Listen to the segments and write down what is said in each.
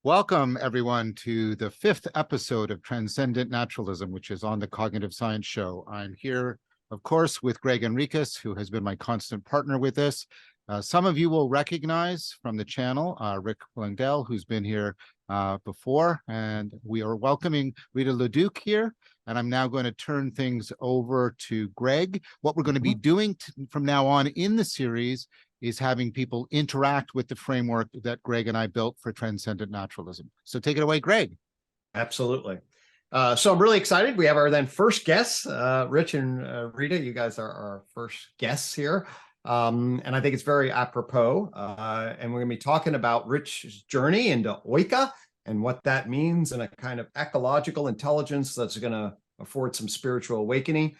Welcome, everyone, to the 5th episode of Transcendent Naturalism, which is on the Cognitive Science Show. I'm here, of course, with Gregg Henriques, who has been my constant partner with this. Some of you will recognize from the channel Rick Blundell, who's been here before, and we are welcoming Rita Leduc here. And I'm now going to turn things over to Gregg. What we're going to be doing from now on in the series is having people interact with the framework that Gregg and I built for Transcendent Naturalism. So take it away, Gregg. Absolutely. So I'm really excited. We have our then first guests, Rich and Rita. You guys are our first guests here. And I think it's very apropos. And we're going to be talking about Rich's journey into Oika and what that means and a kind of ecological intelligence that's going to afford some spiritual awakening.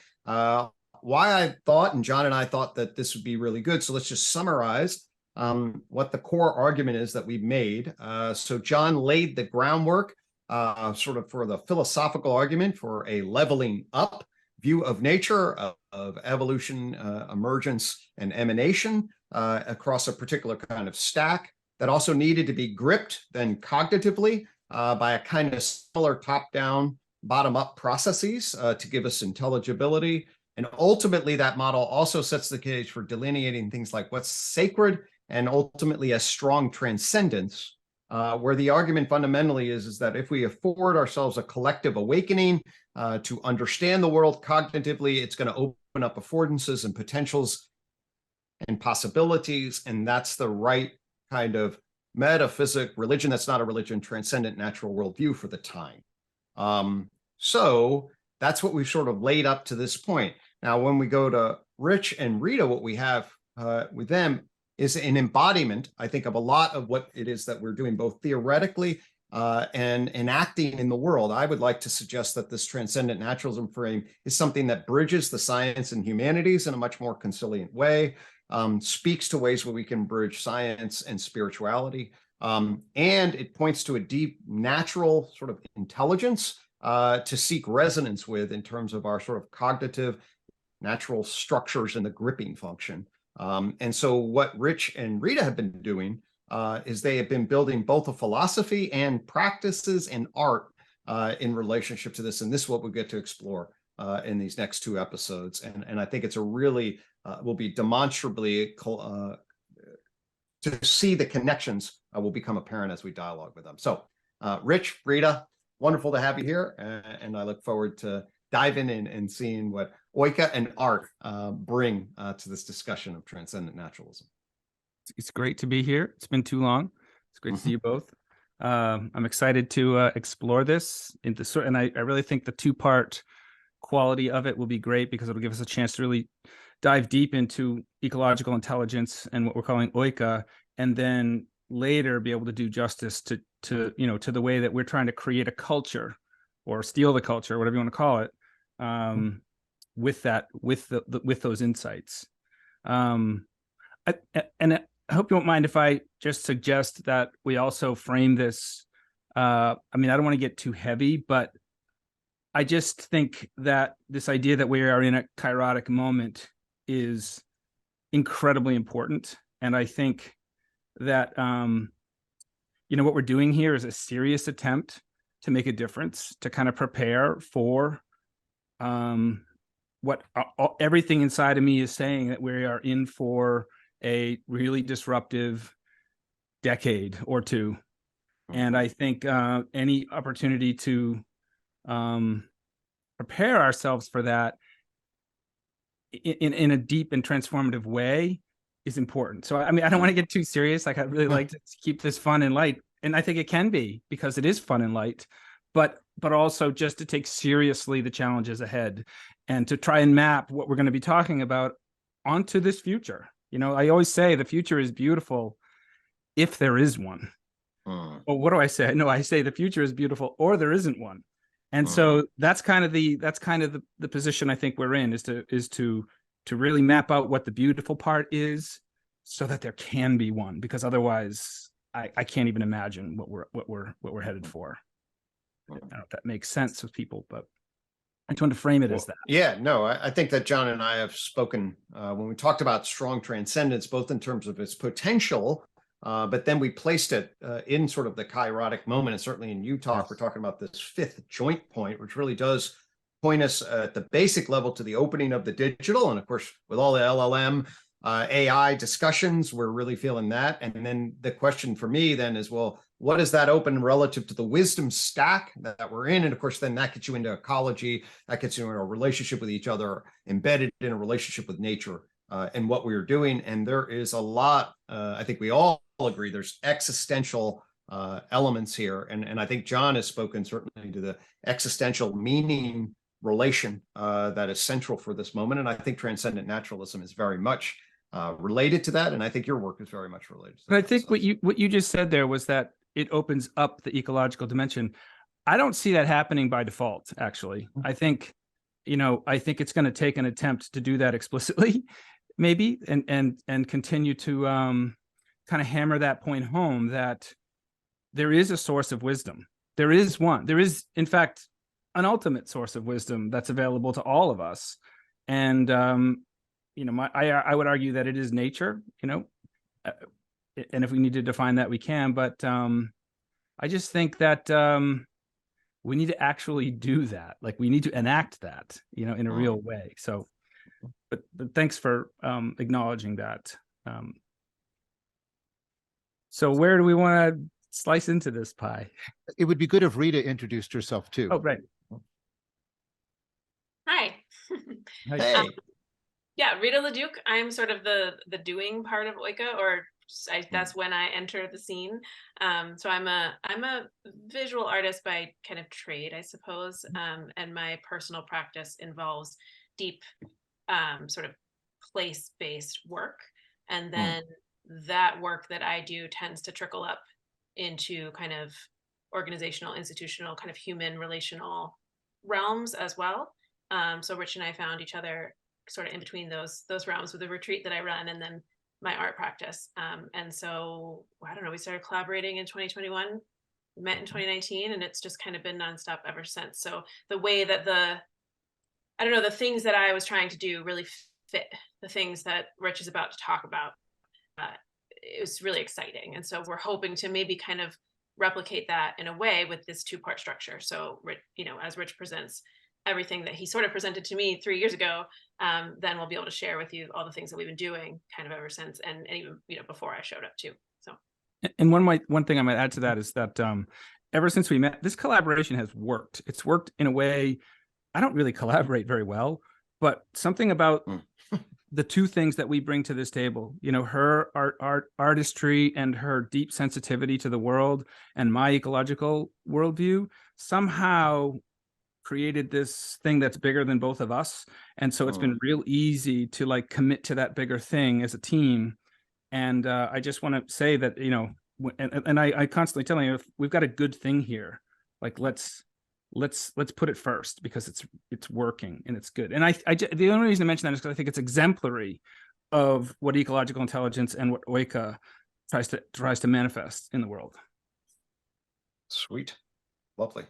Why I thought, and John and I thought that this would be really good. So let's just summarize what the core argument is that we've made. So John laid the groundwork sort of for the philosophical argument for a leveling up view of nature, of evolution, emergence, and emanation across a particular kind of stack that also needed to be gripped then cognitively by a kind of similar top-down, bottom-up processes to give us intelligibility. And ultimately, that model also sets the case for delineating things like what's sacred and ultimately a strong transcendence, where the argument fundamentally is that if we afford ourselves a collective awakening to understand the world cognitively, it's going to open up affordances and potentials and possibilities. And that's the right kind of metaphysic religion. That's not a religion, transcendent natural worldview for the time. So that's what we've sort of laid up to this point. Now, when we go to Rich and Rita, what we have with them is an embodiment, I think, of a lot of what it is that we're doing, both theoretically and enacting in the world. I would like to suggest that this transcendent naturalism frame is something that bridges the science and humanities in a much more conciliant way, speaks to ways where we can bridge science and spirituality, and it points to a deep natural sort of intelligence to seek resonance with in terms of our sort of cognitive natural structures and the gripping function. And so what Rich and Rita have been doing is they have been building both a philosophy and practices and art in relationship to this. And this is what we get to explore in these next 2 episodes. And I think it's a really, will be demonstrably, to see the connections will become apparent as we dialogue with them. So Rich, Rita, wonderful to have you here. And I look forward to diving in and seeing what Oika and art bring to this discussion of transcendent naturalism. It's great to be here. It's been too long. It's great to see you both. I'm excited to explore this and I really think the 2-part quality of it will be great because it'll give us a chance to really dive deep into ecological intelligence and what we're calling Oika, and then later be able to do justice to the way that we're trying to create a culture or steal the culture, whatever you want to call it, with those insights. I hope you won't mind if I just suggest that we also frame this. I mean, I don't want to get too heavy, but I just think that this idea that we are in a chirotic moment is incredibly important. And I think that, what we're doing here is a serious attempt to make a difference, to kind of prepare for what everything inside of me is saying, that we are in for a really disruptive decade or 2. And I think any opportunity to prepare ourselves for that in a deep and transformative way is important. So, I mean, I don't want to get too serious. Like, I really like to keep this fun and light. And I think it can be, because it is fun and light, but also just to take seriously the challenges ahead and to try and map what we're going to be talking about onto this future. I always say the future is beautiful if there is one. Well, what do I say? No, I say the future is beautiful or there isn't one. And so that's kind of the position I think we're in, is to really map out what the beautiful part is, so that there can be one, because otherwise I can't even imagine what we're headed for. I don't know if that makes sense with people, but I just wanted to frame it as that. Yeah, no, I think that John and I have spoken when we talked about strong transcendence, both in terms of its potential But then we placed it in sort of the chirotic moment, and certainly in UTOK, Yes. we're talking about this fifth joint point, which really does point us at the basic level to the opening of the digital. And of course, with all the LLM, AI discussions, we're really feeling that. And then the question for me then is, well, what does that open relative to the wisdom stack that we're in? And of course, then that gets you into ecology, that gets you into a relationship with each other, embedded in a relationship with nature and what we are doing. And there is a lot, I think we all agree, there's existential elements here. And I think John has spoken certainly to the existential meaning relation that is central for this moment. And I think transcendent naturalism is very much related to that. And I think your work is very much related to that. But I think what you just said there was that it opens up the ecological dimension. I don't see that happening by default, actually. I think, I think it's going to take an attempt to do that explicitly, maybe, and continue to kind of hammer that point home that there is a source of wisdom. There is one. There is, in fact, an ultimate source of wisdom that's available to all of us. And I would argue that it is nature, and if we need to define that, we can. But I just think that we need to actually do that. Like, we need to enact that, in a real way. So, but thanks for acknowledging that. So where do we want to slice into this pie? It would be good if Rita introduced herself too. Oh, right. Hi. Hey. Yeah, Rita Leduc. I'm sort of the doing part of Oika, or that's when I enter the scene. So I'm a visual artist by kind of trade, I suppose, and my personal practice involves deep sort of place-based work, and then that work that I do tends to trickle up into kind of organizational, institutional, kind of human relational realms as well. So Rich and I found each other sort of in between those realms with the retreat that I run and then my art practice. And so, I don't know, we started collaborating in 2021, we met in 2019, and it's just kind of been nonstop ever since. So the way that the things that I was trying to do really fit the things that Rich is about to talk about. It was really exciting. And so we're hoping to maybe kind of replicate that in a way with this two-part structure. So, as Rich presents everything that he sort of presented to me 3 years ago, then we'll be able to share with you all the things that we've been doing kind of ever since, and even before I showed up too. So, and one thing I might add to that is that ever since we met, this collaboration has worked. It's worked in a way I don't really collaborate very well, but something about the two things that we bring to this table, her artistry and her deep sensitivity to the world, and my ecological worldview, somehow created this thing that's bigger than both of us. And so it's been real easy to like commit to that bigger thing as a team. And I just want to say that, and I constantly tell you, if we've got a good thing here, like let's put it first, because it's working and it's good. And the only reason I mention that is because I think it's exemplary of what ecological intelligence and what Oika tries to manifest in the world. Sweet. Lovely.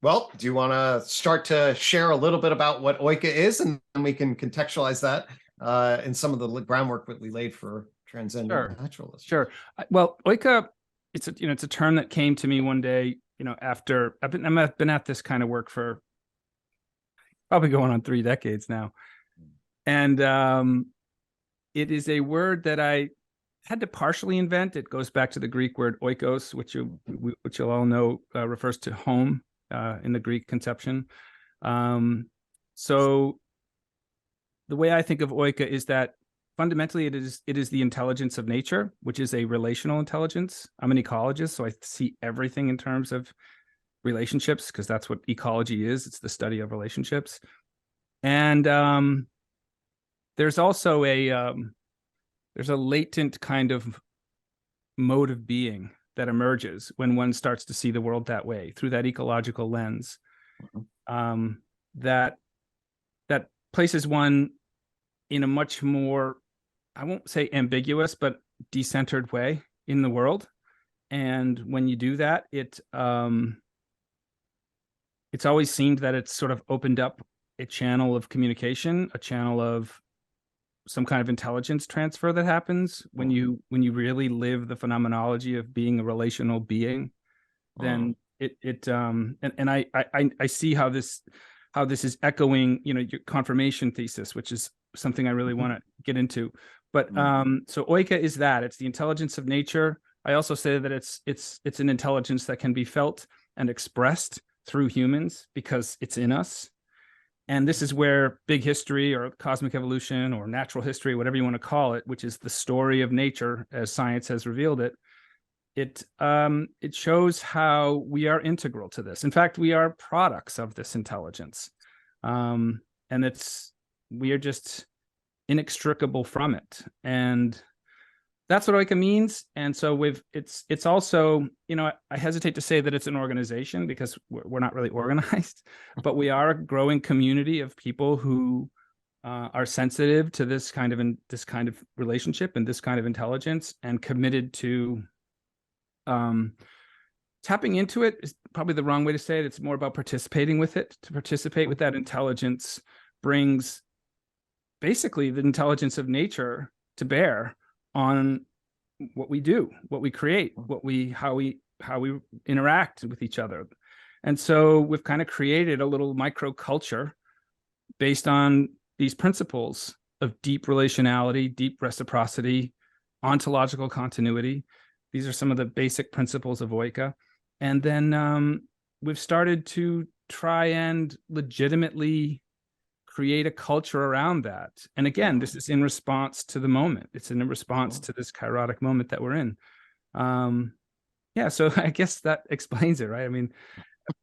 Well, do you want to start to share a little bit about what Oika is, and then we can contextualize that in some of the groundwork that we laid for transcendent naturalism? Sure. Well, Oika, it's a term that came to me one day, after I've been at this kind of work for probably going on 3 decades now. And it is a word that I had to partially invent. It goes back to the Greek word oikos, which you'll all know refers to home in the Greek conception. So the way I think of Oika is that fundamentally it is the intelligence of nature, which is a relational intelligence. I'm an ecologist, so I see everything in terms of relationships, because that's what ecology is. It's the study of relationships. And there's also there's a latent kind of mode of being that emerges when one starts to see the world that way, through that ecological lens, that places one in a much more, I won't say ambiguous, but decentered way in the world. And when you do that, it's always seemed that it's sort of opened up a channel of communication, a channel of some kind of intelligence transfer that happens when you really live the phenomenology of being a relational being. Then I see how this is echoing, your confirmation thesis, which is something I really want to get into. But so Oika is that it's the intelligence of nature. I also say that it's an intelligence that can be felt and expressed through humans because it's in us. And this is where big history or cosmic evolution or natural history, whatever you want to call it, which is the story of nature as science has revealed it, it shows how we are integral to this. In fact, we are products of this intelligence. And we are just inextricable from it. And that's what Oika means. And so it's also, I hesitate to say that it's an organization because we're not really organized, but we are a growing community of people who are sensitive to this kind of relationship and this kind of intelligence, and committed to tapping into it is probably the wrong way to say it. It's more about participating with it. To participate with that intelligence brings basically the intelligence of nature to bear on what we do, what we create, how we interact with each other. And so we've kind of created a little micro culture based on these principles of deep relationality, deep reciprocity, ontological continuity. These are some of the basic principles of Oika. And then we've started to try and legitimately create a culture around that. And again, this is in response to the moment. It's in response to this chirotic moment that we're in. So I guess that explains it, right? I mean,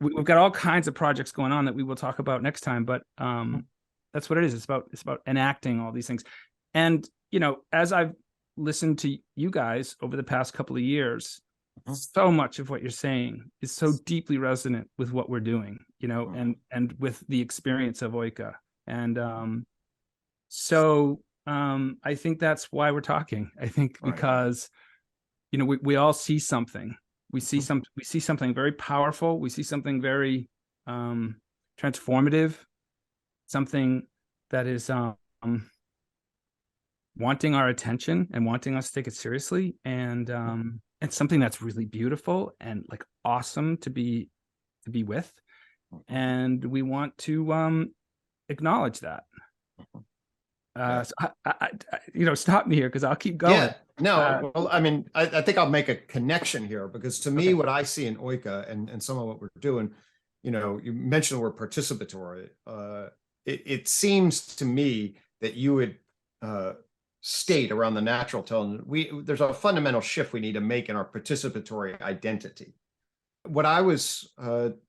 we've got all kinds of projects going on that we will talk about next time, but that's what it is. It's about enacting all these things. And, as I've listened to you guys over the past couple of years, so much of what you're saying is so deeply resonant with what we're doing, and with the experience of Oika. And I think that's why we're talking. I think because, we all see something. We see something very powerful. We see something very transformative, something that is wanting our attention and wanting us to take it seriously. And it's something that's really beautiful and like awesome to be with. And we want to acknowledge that. So I stop me here because I'll keep going. Yeah, no, well, I mean, I think I'll make a connection here, because to me, what I see in Oika and some of what we're doing, you mentioned the word participatory. It seems to me that you would state around the natural tone, there's a fundamental shift we need to make in our participatory identity. What I was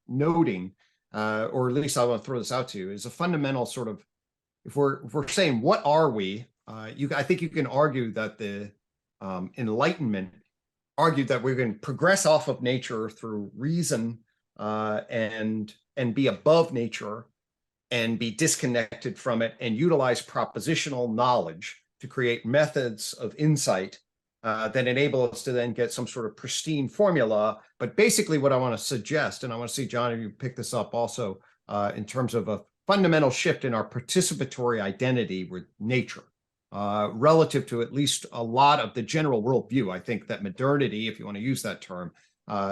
noting, or at least I want to throw this out to you, is a fundamental sort of, if we're saying what are we, I think you can argue that the Enlightenment argued that we're going to progress off of nature through reason and be above nature and be disconnected from it and utilize propositional knowledge to create methods of insight that enable us to then get some sort of pristine formula. But basically what I want to suggest, and I want to see, John, if you pick this up also, in terms of a fundamental shift in our participatory identity with nature, relative to at least a lot of the general worldview, I think, that modernity, if you want to use that term,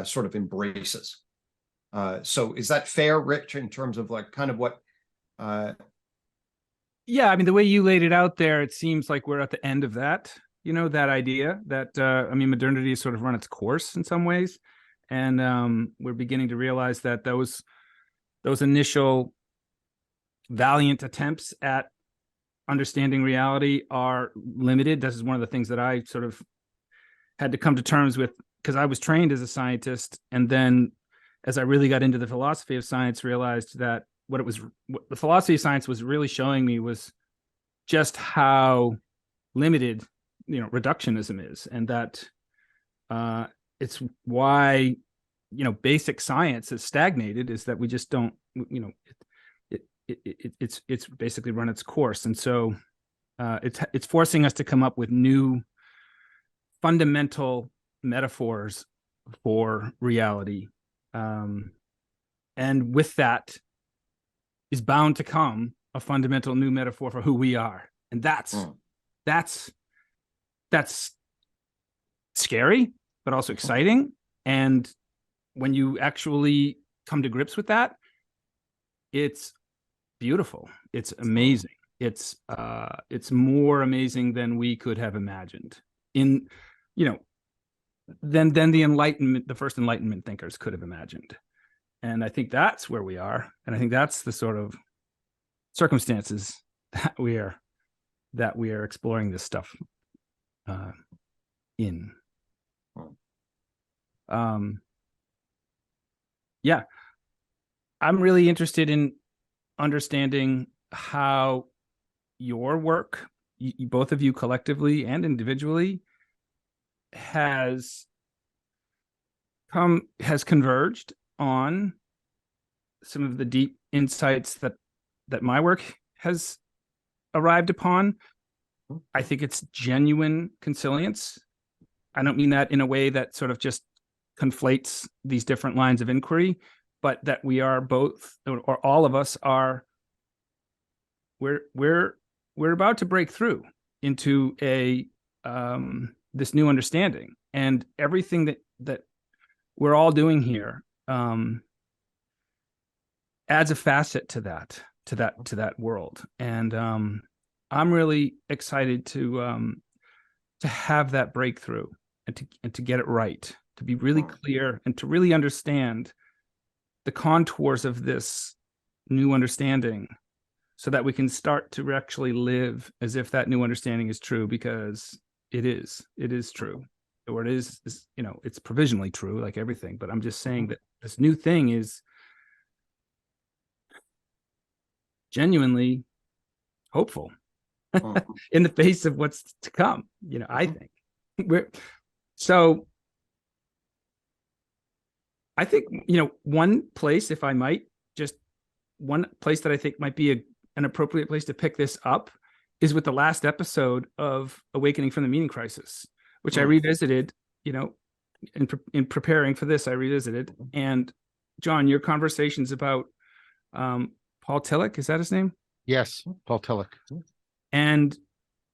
sort of embraces. So is that fair, Rich, in terms of like kind of what... Yeah, I mean, the way you laid it out there, it seems like we're at the end of that, that idea that, modernity has sort of run its course in some ways. And we're beginning to realize that those initial valiant attempts at understanding reality are limited. This is one of the things that I sort of had to come to terms with, because I was trained as a scientist. And then as I really got into the philosophy of science, realized that what the philosophy of science was really showing me was just how limited, reductionism is. And that it's why, basic science has stagnated, is that we just don't, it's basically run its course. And so it's forcing us to come up with new fundamental metaphors for reality. And with that is bound to come a fundamental new metaphor for who we are. And that's that's scary, but also exciting. And when you actually come to grips with that, it's beautiful. It's amazing. It's more amazing than we could have imagined than the Enlightenment, the first Enlightenment thinkers could have imagined. And I think that's where we are. And I think that's the sort of circumstances that we are exploring this stuff in. Yeah, I'm really interested in understanding how your work, both of you collectively and individually, has converged on some of the deep insights that my work has arrived upon. I think it's genuine consilience. I don't mean that in a way that sort of just conflates these different lines of inquiry, but that we are both, or all of us are, we're about to break through into this new understanding, and everything that we're all doing here adds a facet to that world. And I'm really excited to have that breakthrough and to get it right, to be really clear and to really understand the contours of this new understanding, so that we can start to actually live as if that new understanding is true, because it is true, or it is, it's provisionally true, like everything. But I'm just saying that this new thing is genuinely hopeful in the face of what's to come. I think I think, one place, if I might, just one place that I think might be an appropriate place to pick this up is with the last episode of Awakening from the Meaning Crisis, which I revisited, in preparing for this, I revisited. And John, your conversations about Paul Tillich, is that his name? Yes, Paul Tillich. And,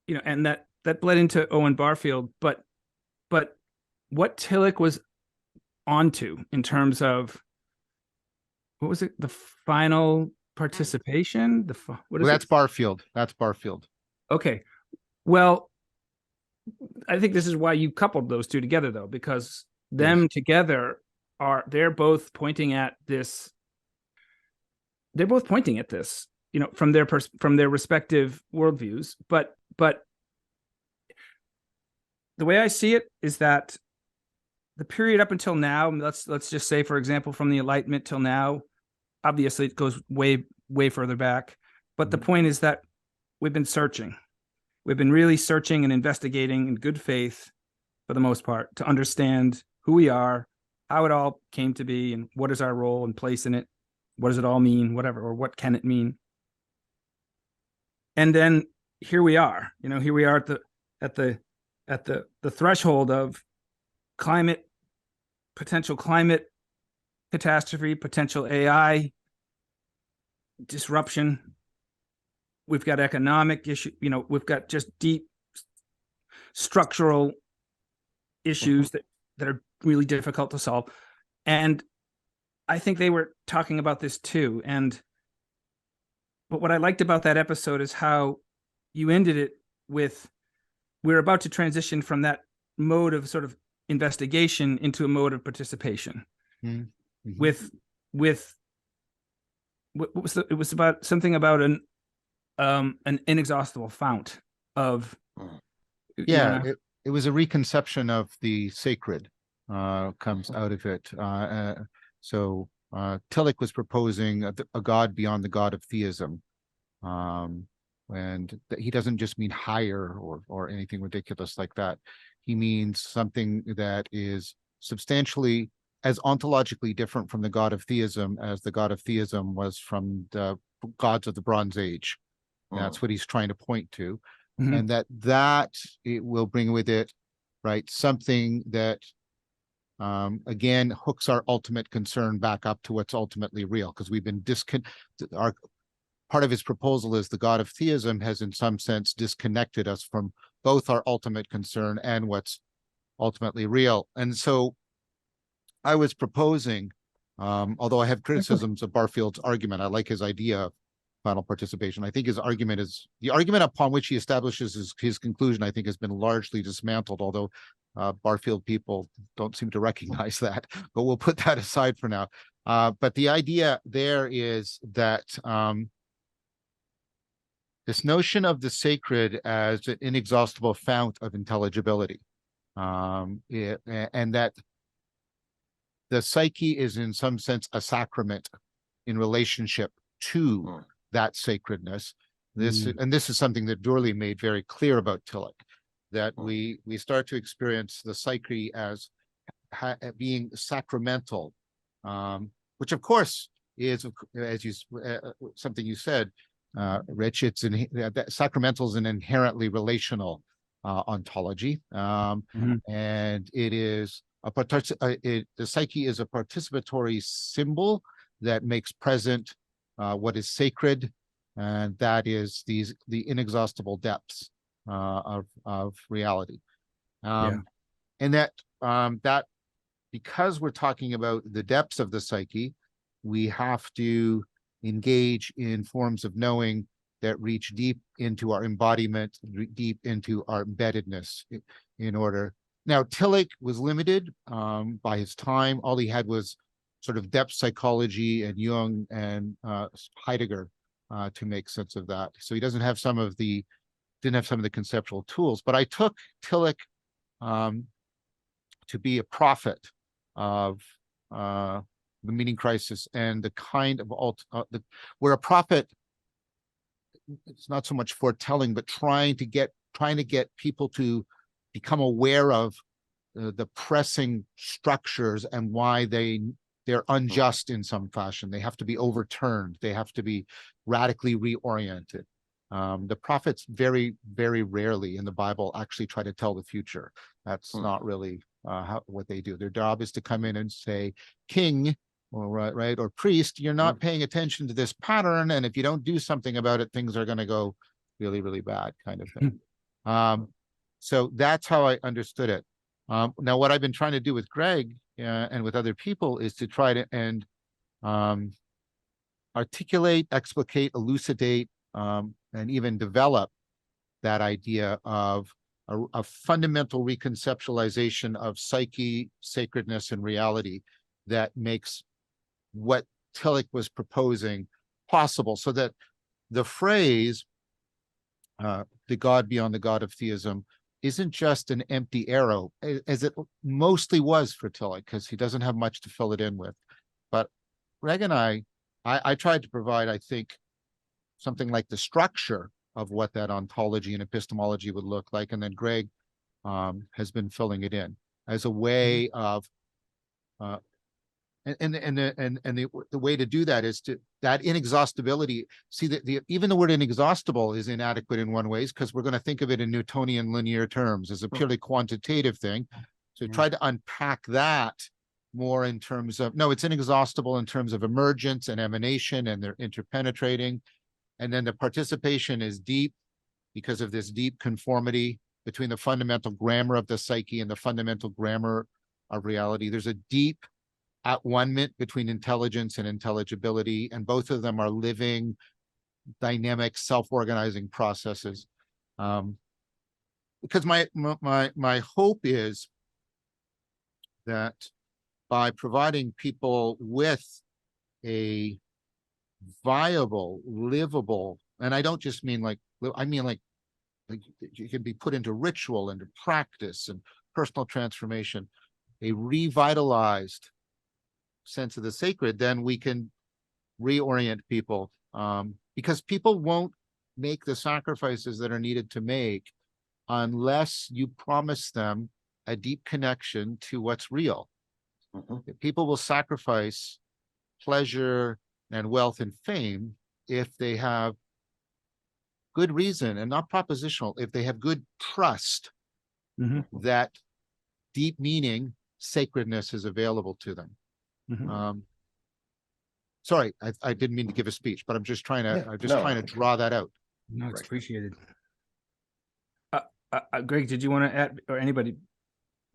and that bled into Owen Barfield, but what Tillich was onto in terms of, what was it? The final participation? That's Barfield. That's Barfield. Okay. Well, I think this is why you coupled those two together, though, because them together they're both pointing at this. They're both pointing at this, from their respective worldviews. But the way I see it is that the period up until now, let's just say, for example, from the Enlightenment till now, obviously it goes way, way further back. But the point is that we've been searching. We've been really searching and investigating in good faith, for the most part, to understand who we are, how it all came to be, and what is our role and place in it. What does it all mean, whatever, or what can it mean? And then here we are. Here we are at the threshold of potential climate catastrophe, potential AI disruption. We've got economic issue, we've got just deep structural issues that are really difficult to solve. And I think they were talking about this too. But what I liked about that episode is how you ended it with, we're about to transition from that mode of sort of investigation into a mode of participation. With what was it was about something about an inexhaustible fount of. It was a reconception of the sacred comes out of it. So Tillich was proposing a God beyond the God of theism, and he doesn't just mean higher or anything ridiculous like that. He means something that is substantially as ontologically different from the God of theism as the God of theism was from the gods of the Bronze Age. That's what he's trying to point to. And that it will bring with it, right, something that again hooks our ultimate concern back up to what's ultimately real, because we've been part of his proposal is the God of theism has in some sense disconnected us from both our ultimate concern and what's ultimately real. And so I was proposing, although I have criticisms of Barfield's argument, I like his idea of final participation. I think his argument is the argument upon which he establishes his conclusion, I think, has been largely dismantled, although Barfield people don't seem to recognize that, but we'll put that aside for now. But the idea there is that this notion of the sacred as an inexhaustible fount of intelligibility, and that the psyche is in some sense a sacrament in relationship to that sacredness. This is something that Durley made very clear about Tillich, that we start to experience the psyche as being sacramental, which of course is, as you something you said, Rich, sacramental is an inherently relational ontology, and it is the psyche is a participatory symbol that makes present what is sacred, and that is the inexhaustible depths of reality, and that because we're talking about the depths of the psyche, we have to engage in forms of knowing that reach deep into our embodiment, deep into our embeddedness in order. Now, Tillich was limited by his time. All he had was sort of depth psychology and Jung and Heidegger to make sense of that. So he didn't have some of the conceptual tools. But I took Tillich to be a prophet of the meaning crisis and the kind of where a prophet, it's not so much foretelling, but trying to get people to become aware of the pressing structures and why they're unjust in some fashion. They have to be overturned. They have to be radically reoriented. The prophets very, very rarely in the Bible actually try to tell the future. That's not really what they do. Their job is to come in and say, king, or priest, you're not paying attention to this pattern, and if you don't do something about it, things are going to go really, really bad, kind of thing. So that's how I understood it. Now, what I've been trying to do with Gregg and with other people is to try to articulate, explicate, elucidate, and even develop that idea of a fundamental reconceptualization of psyche, sacredness, and reality that makes what Tillich was proposing possible, so that the phrase, the God beyond the God of theism, isn't just an empty arrow, as it mostly was for Tillich, because he doesn't have much to fill it in with. But Gregg and I tried to provide, I think, something like the structure of what that ontology and epistemology would look like, and then Gregg has been filling it in as a way of the way to do that is to that inexhaustibility. See that even the word inexhaustible is inadequate in one ways, because we're going to think of it in Newtonian linear terms as a purely quantitative thing. So try to unpack that more in terms of, no, it's inexhaustible in terms of emergence and emanation, and they're interpenetrating. And then the participation is deep because of this deep conformity between the fundamental grammar of the psyche and the fundamental grammar of reality. There's a deep at one-ment between intelligence and intelligibility, and both of them are living, dynamic, self-organizing processes. Because my hope is that by providing people with a viable, livable, and I don't just mean like, I mean like it can be put into ritual, into practice and personal transformation, a revitalized sense of the sacred, then we can reorient people, because people won't make the sacrifices that are needed to make unless you promise them a deep connection to what's real. People will sacrifice pleasure and wealth and fame if they have good reason, and not propositional, if they have good trust that deep meaning, sacredness is available to them. Sorry, I didn't mean to give a speech, but I'm just trying to trying to draw that out. No, it's appreciated. Greg, did you want to add, or anybody?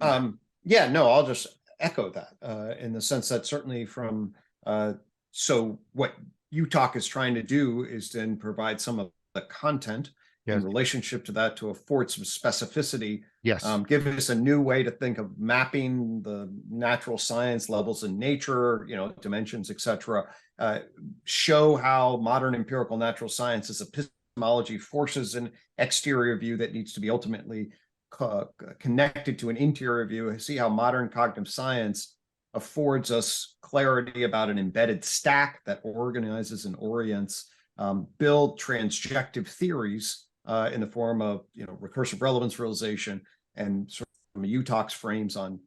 Yeah, no, I'll just echo that in the sense that certainly from so what UTOK is trying to do is then provide some of the content in relationship to that to afford some specificity. Yes. Give us a new way to think of mapping the natural science levels in nature, dimensions, etc. Show how modern empirical natural science as epistemology forces an exterior view that needs to be ultimately connected to an interior view. See how modern cognitive science affords us clarity about an embedded stack that organizes and orients, build transjective theories in the form of recursive relevance realization and sort of UTOK's frames on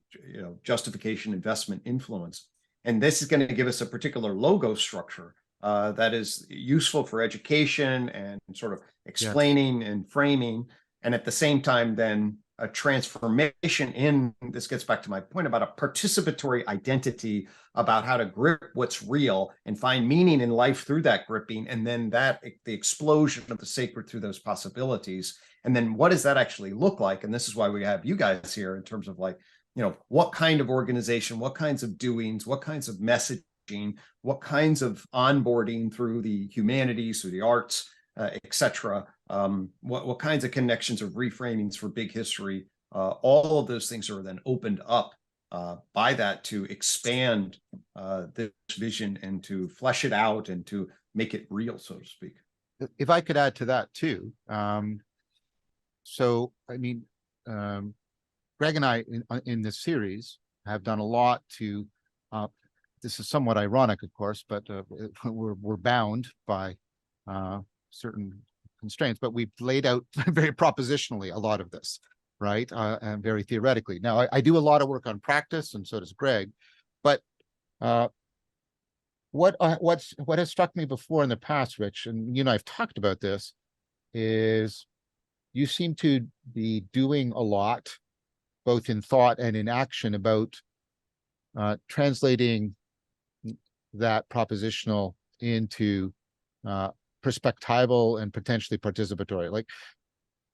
justification, investment, influence. And this is going to give us a particular logo structure that is useful for education and sort of explaining and framing, and at the same time then a transformation in, this gets back to my point about a participatory identity about how to grip what's real and find meaning in life through that gripping, and then the explosion of the sacred through those possibilities. And then what does that actually look like? And this is why we have you guys here in terms of what kind of organization, what kinds of doings, what kinds of messaging, what kinds of onboarding through the humanities, through the arts, etc. What kinds of connections of reframings for big history? All of those things are then opened up by that to expand this vision and to flesh it out and to make it real, so to speak. If I could add to that too. So, I mean, Greg and I in this series have done a lot to, this is somewhat ironic, of course, but we're bound by certain constraints, but we've laid out very propositionally a lot of this, right? And very theoretically. Now, I do a lot of work on practice, and so does Greg, but what has struck me before in the past, Rich, and you and I have talked about this, is you seem to be doing a lot, both in thought and in action, about translating that propositional into perspectival and potentially participatory. Like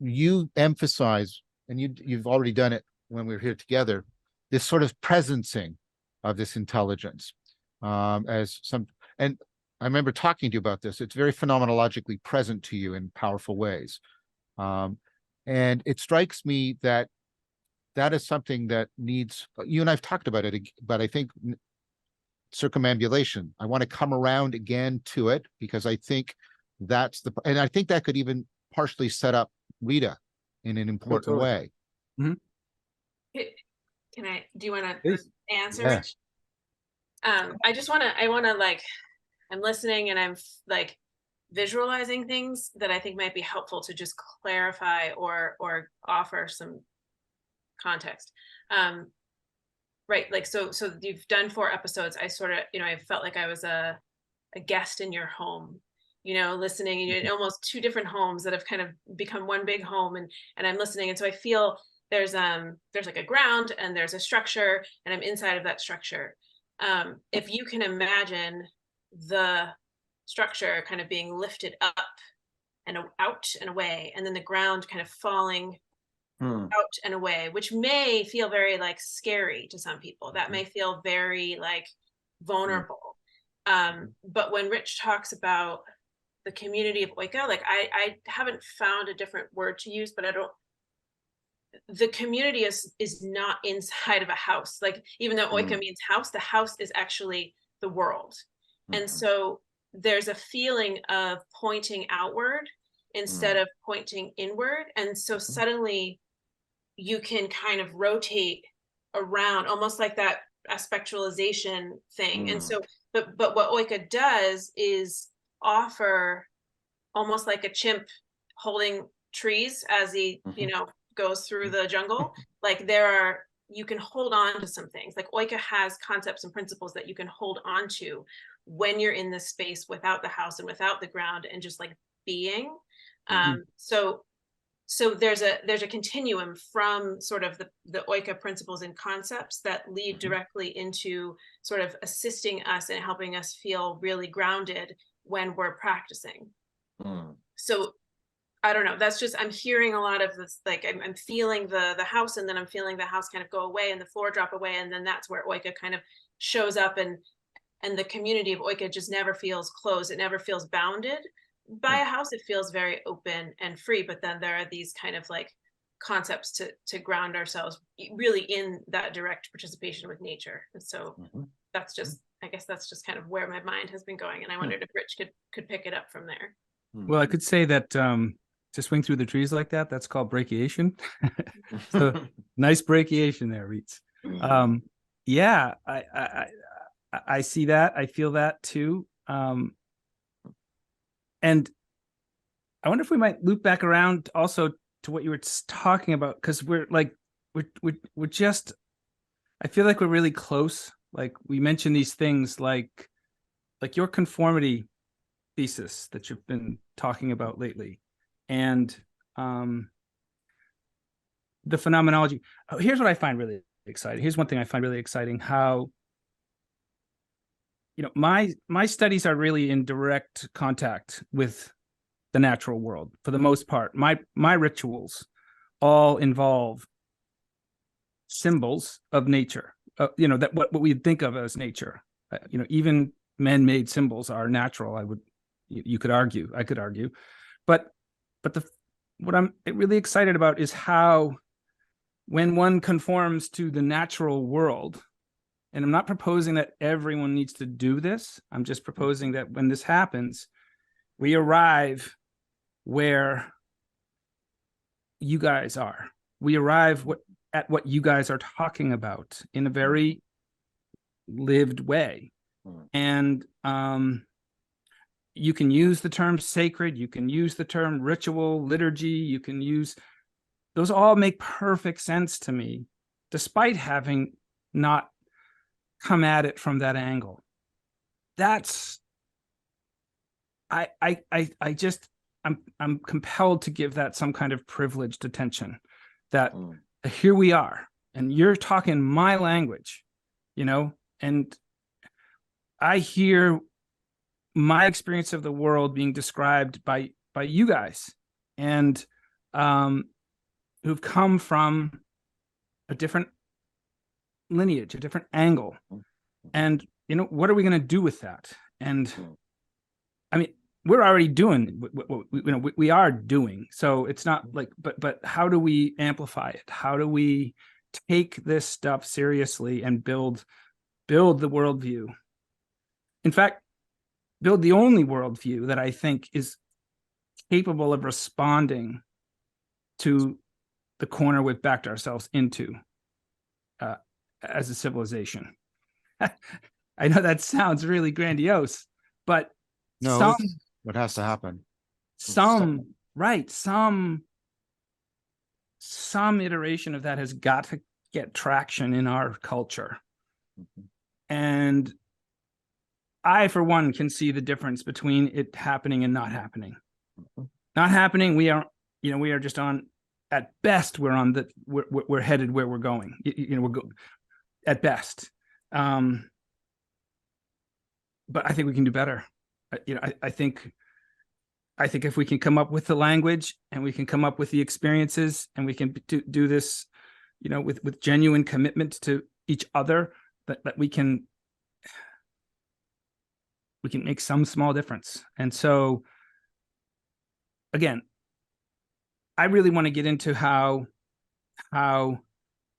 you emphasize, and you've already done it when we were here together, this sort of presencing of this intelligence as some, and I remember talking to you about this. It's very phenomenologically present to you in powerful ways. And it strikes me that that is something that needs, you and I've talked about it, but I think circumambulation. I want to come around again to it because I think that's and I think that could even partially set up Rita in an important way. Mm-hmm. Do you want to answer, Rich? I want to I'm listening and I'm visualizing things that I think might be helpful to just clarify or offer some context. Right. So you've done 4 episodes. I sort of, I felt like I was a guest in your home, listening, and almost 2 different homes that have kind of become one big home, and I'm listening. And so I feel there's like a ground and there's a structure, and I'm inside of that structure. If you can imagine the structure kind of being lifted up and out and away, and then the ground kind of falling out and away, which may feel very scary to some people. That may feel very vulnerable. But when Rich talks about the community of Oika, I haven't found a different word to use, but the community is not inside of a house. Even though Oika means house, the house is actually the world. And so there's a feeling of pointing outward instead of pointing inward. And so suddenly you can kind of rotate around, almost like that aspectualization thing. And so, but what Oika does is offer almost like a chimp holding trees as he, goes through the jungle. You can hold on to some things. Oika has concepts and principles that you can hold on to when you're in this space without the house and without the ground and just being. So there's a continuum from sort of the Oika principles and concepts that lead directly into sort of assisting us and helping us feel really grounded when we're practicing. So I don't know. That's just, I'm hearing a lot of this, like I'm feeling the house, and then I'm feeling the house kind of go away and the floor drop away. And then that's where Oika kind of shows up, and the community of Oika just never feels closed. It never feels bounded by a house. It feels very open and free. But then there are these kind of like concepts to ground ourselves really in that direct participation with nature. And so that's just, I guess that's just kind of where my mind has been going. And I wondered if Rich could pick it up from there. Well, I could say that to swing through the trees like that, that's called brachiation. So nice brachiation there, Reeds. Yeah, I see that. I feel that too. And I wonder if we might loop back around also to what you were talking about, because we're just, I feel like we're really close. Like we mentioned these things like your conformity thesis that you've been talking about lately, and the phenomenology. Oh, here's what I find really exciting. Here's one thing I find really exciting: how, you know, my studies are really in direct contact with the natural world for the most part. My rituals all involve symbols of nature. You know, that what we think of as nature. You know, even man-made symbols are natural. You could argue. I could argue, but what I'm really excited about is how, when one conforms to the natural world, and I'm not proposing that everyone needs to do this. I'm just proposing that when this happens, we arrive where you guys are. We arrive at what you guys are talking about in a very lived way. And you can use the term sacred, you can use the term ritual, liturgy, you can use, those all make perfect sense to me, despite having not come at it from that angle. That's, I'm compelled to give that some kind of privileged attention, that here we are, and you're talking my language, you know, and I hear my experience of the world being described by you guys, and who've come from a different lineage, a different angle. And, you know, what are we going to do with that? And I mean, we're already doing what we are doing. So it's not like, but how do we amplify it? How do we take this stuff seriously and build the worldview? In fact, build the only worldview that I think is capable of responding to the corner we've backed ourselves into as a civilization. I know that sounds really grandiose, but no, what has to happen? Some iteration of that has got to get traction in our culture. And I, for one, can see the difference between it happening and not happening. Not happening, we are just on, at best, we're headed where we're going. At best. But I think we can do better. I think if we can come up with the language, and we can come up with the experiences, and we can do this, you know, with genuine commitment to each other, that we can make some small difference. And so, again, I really want to get into how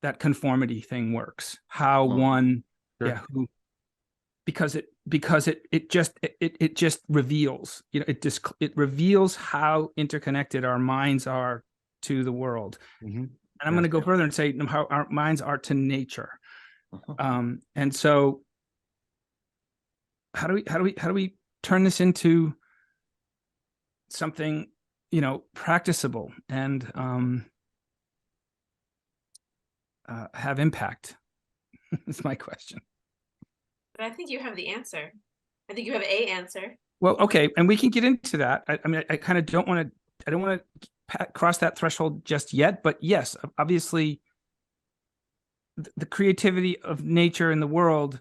that conformity thing works, how one, sure. Because it just reveals, you know, it reveals how interconnected our minds are to the world. And I'm going to go further and say how our minds are to nature. And so how do we turn this into something, you know, practicable and have impact? That's my question. But I think you have the answer. I think you have an answer. Well, okay, and we can get into that. I mean, I kind of don't want to cross that threshold just yet. But yes, obviously, the creativity of nature in the world,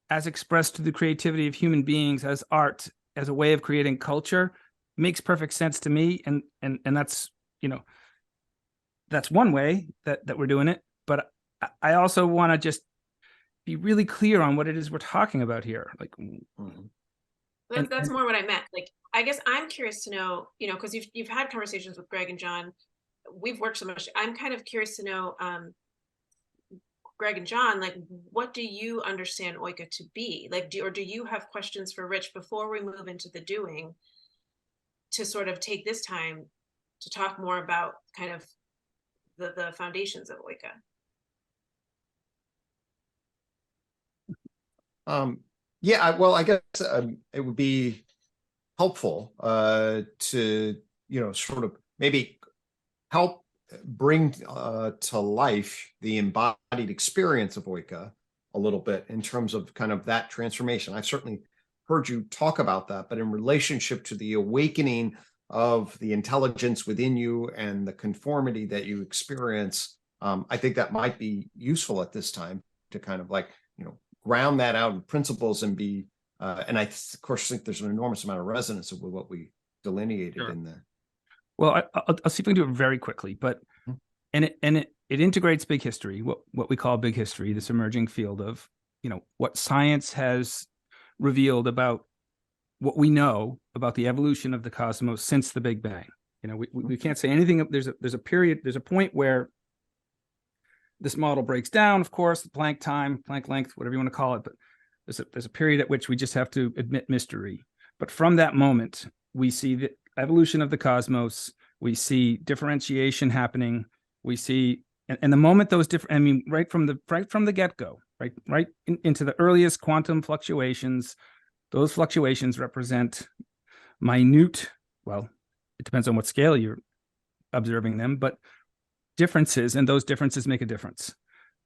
as expressed to the creativity of human beings as art, as a way of creating culture, makes perfect sense to me, and that's, you know, that's one way that we're doing it. But I also want to just be really clear on what it is we're talking about here. Like, that's more what I meant. Like, I guess I'm curious to know, you know, because you've had conversations with Greg and John. We've worked so much. I'm kind of curious to know, Greg and John, like, what do you understand Oika to be? Like, do you have questions for Rich before we move into the doing, to sort of take this time to talk more about kind of the foundations of Oika? Yeah, well, I guess it would be helpful to, you know, sort of maybe help bring to life the embodied experience of Oika a little bit in terms of kind of that transformation. I've certainly heard you talk about that, but in relationship to the awakening of the intelligence within you and the conformity that you experience, I think that might be useful at this time to kind of, like, you know, ground that out in principles and be, and I of course think there's an enormous amount of resonance with what we delineated in the. Well, I'll see if we can do it very quickly, but and it integrates big history, what we call big history, this emerging field of, you know, what science has revealed about what we know about the evolution of the cosmos since the Big Bang. You know, we can't say anything. There's a period, there's a point where this model breaks down, of course, the Planck time, Planck length, whatever you want to call it, but there's a period at which we just have to admit mystery. But from that moment, we see the evolution of the cosmos, we see differentiation happening, we see, and the moment those different, I mean, right from the get-go, right into the earliest quantum fluctuations, those fluctuations represent minute, well, it depends on what scale you're observing them, but differences, and those differences make a difference.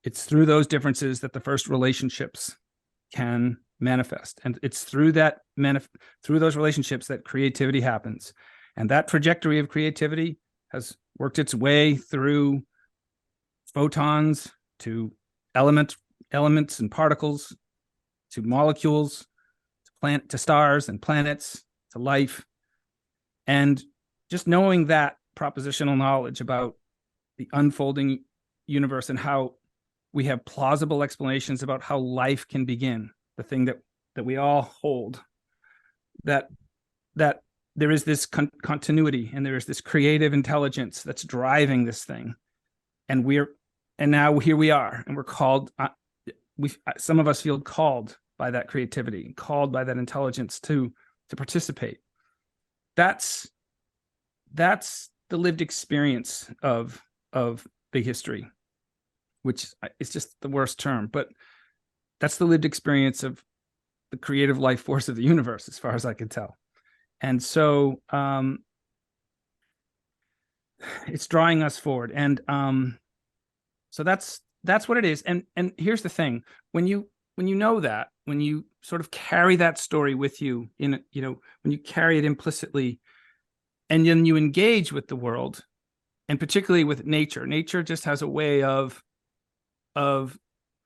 It's through those differences that the first relationships can manifest, and it's through those relationships that creativity happens. And that trajectory of creativity has worked its way through photons to elements and particles, to molecules, to stars and planets, to life. And just knowing that propositional knowledge about the unfolding universe and how we have plausible explanations about how life can begin, the thing that we all hold, that there is this continuity and there is this creative intelligence that's driving this thing, and now here we are, and we're called. Some of us feel called by that creativity, called by that intelligence to participate. That's the lived experience of big history, which is just the worst term, but that's the lived experience of the creative life force of the universe, as far as I can tell. And so it's drawing us forward. And so that's what it is. And here's the thing: when you know that, when you sort of carry that story with you in, you know, when you carry it implicitly, and then you engage with the world, and particularly with nature. Nature just has a way of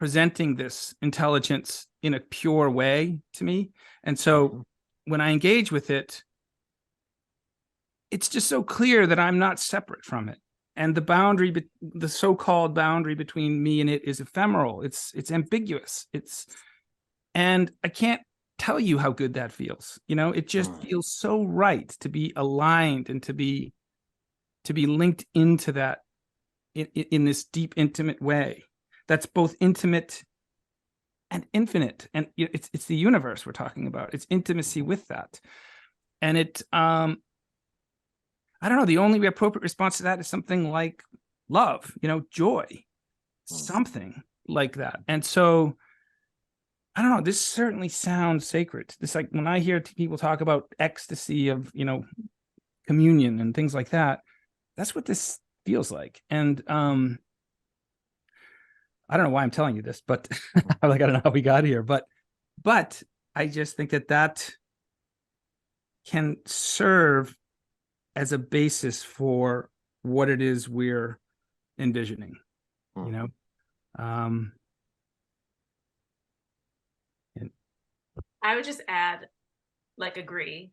presenting this intelligence in a pure way to me. And so when I engage with it, it's just so clear that I'm not separate from it. And the boundary, the so-called boundary between me and it is ephemeral. It's ambiguous. And I can't tell you how good that feels. You know, it just feels so right to be aligned and to be linked into that in this deep, intimate way. That's both intimate and infinite. And it's the universe we're talking about. It's intimacy with that. And I don't know, the only appropriate response to that is something like love, you know, joy, something like that. And so, I don't know, this certainly sounds sacred. This, like, when I hear people talk about ecstasy of, you know, communion and things like that, that's what this feels like. And I don't know why I'm telling you this, but like, I don't know how we got here, but I just think that can serve as a basis for what it is we're envisioning, you know? I would just add, like, agree.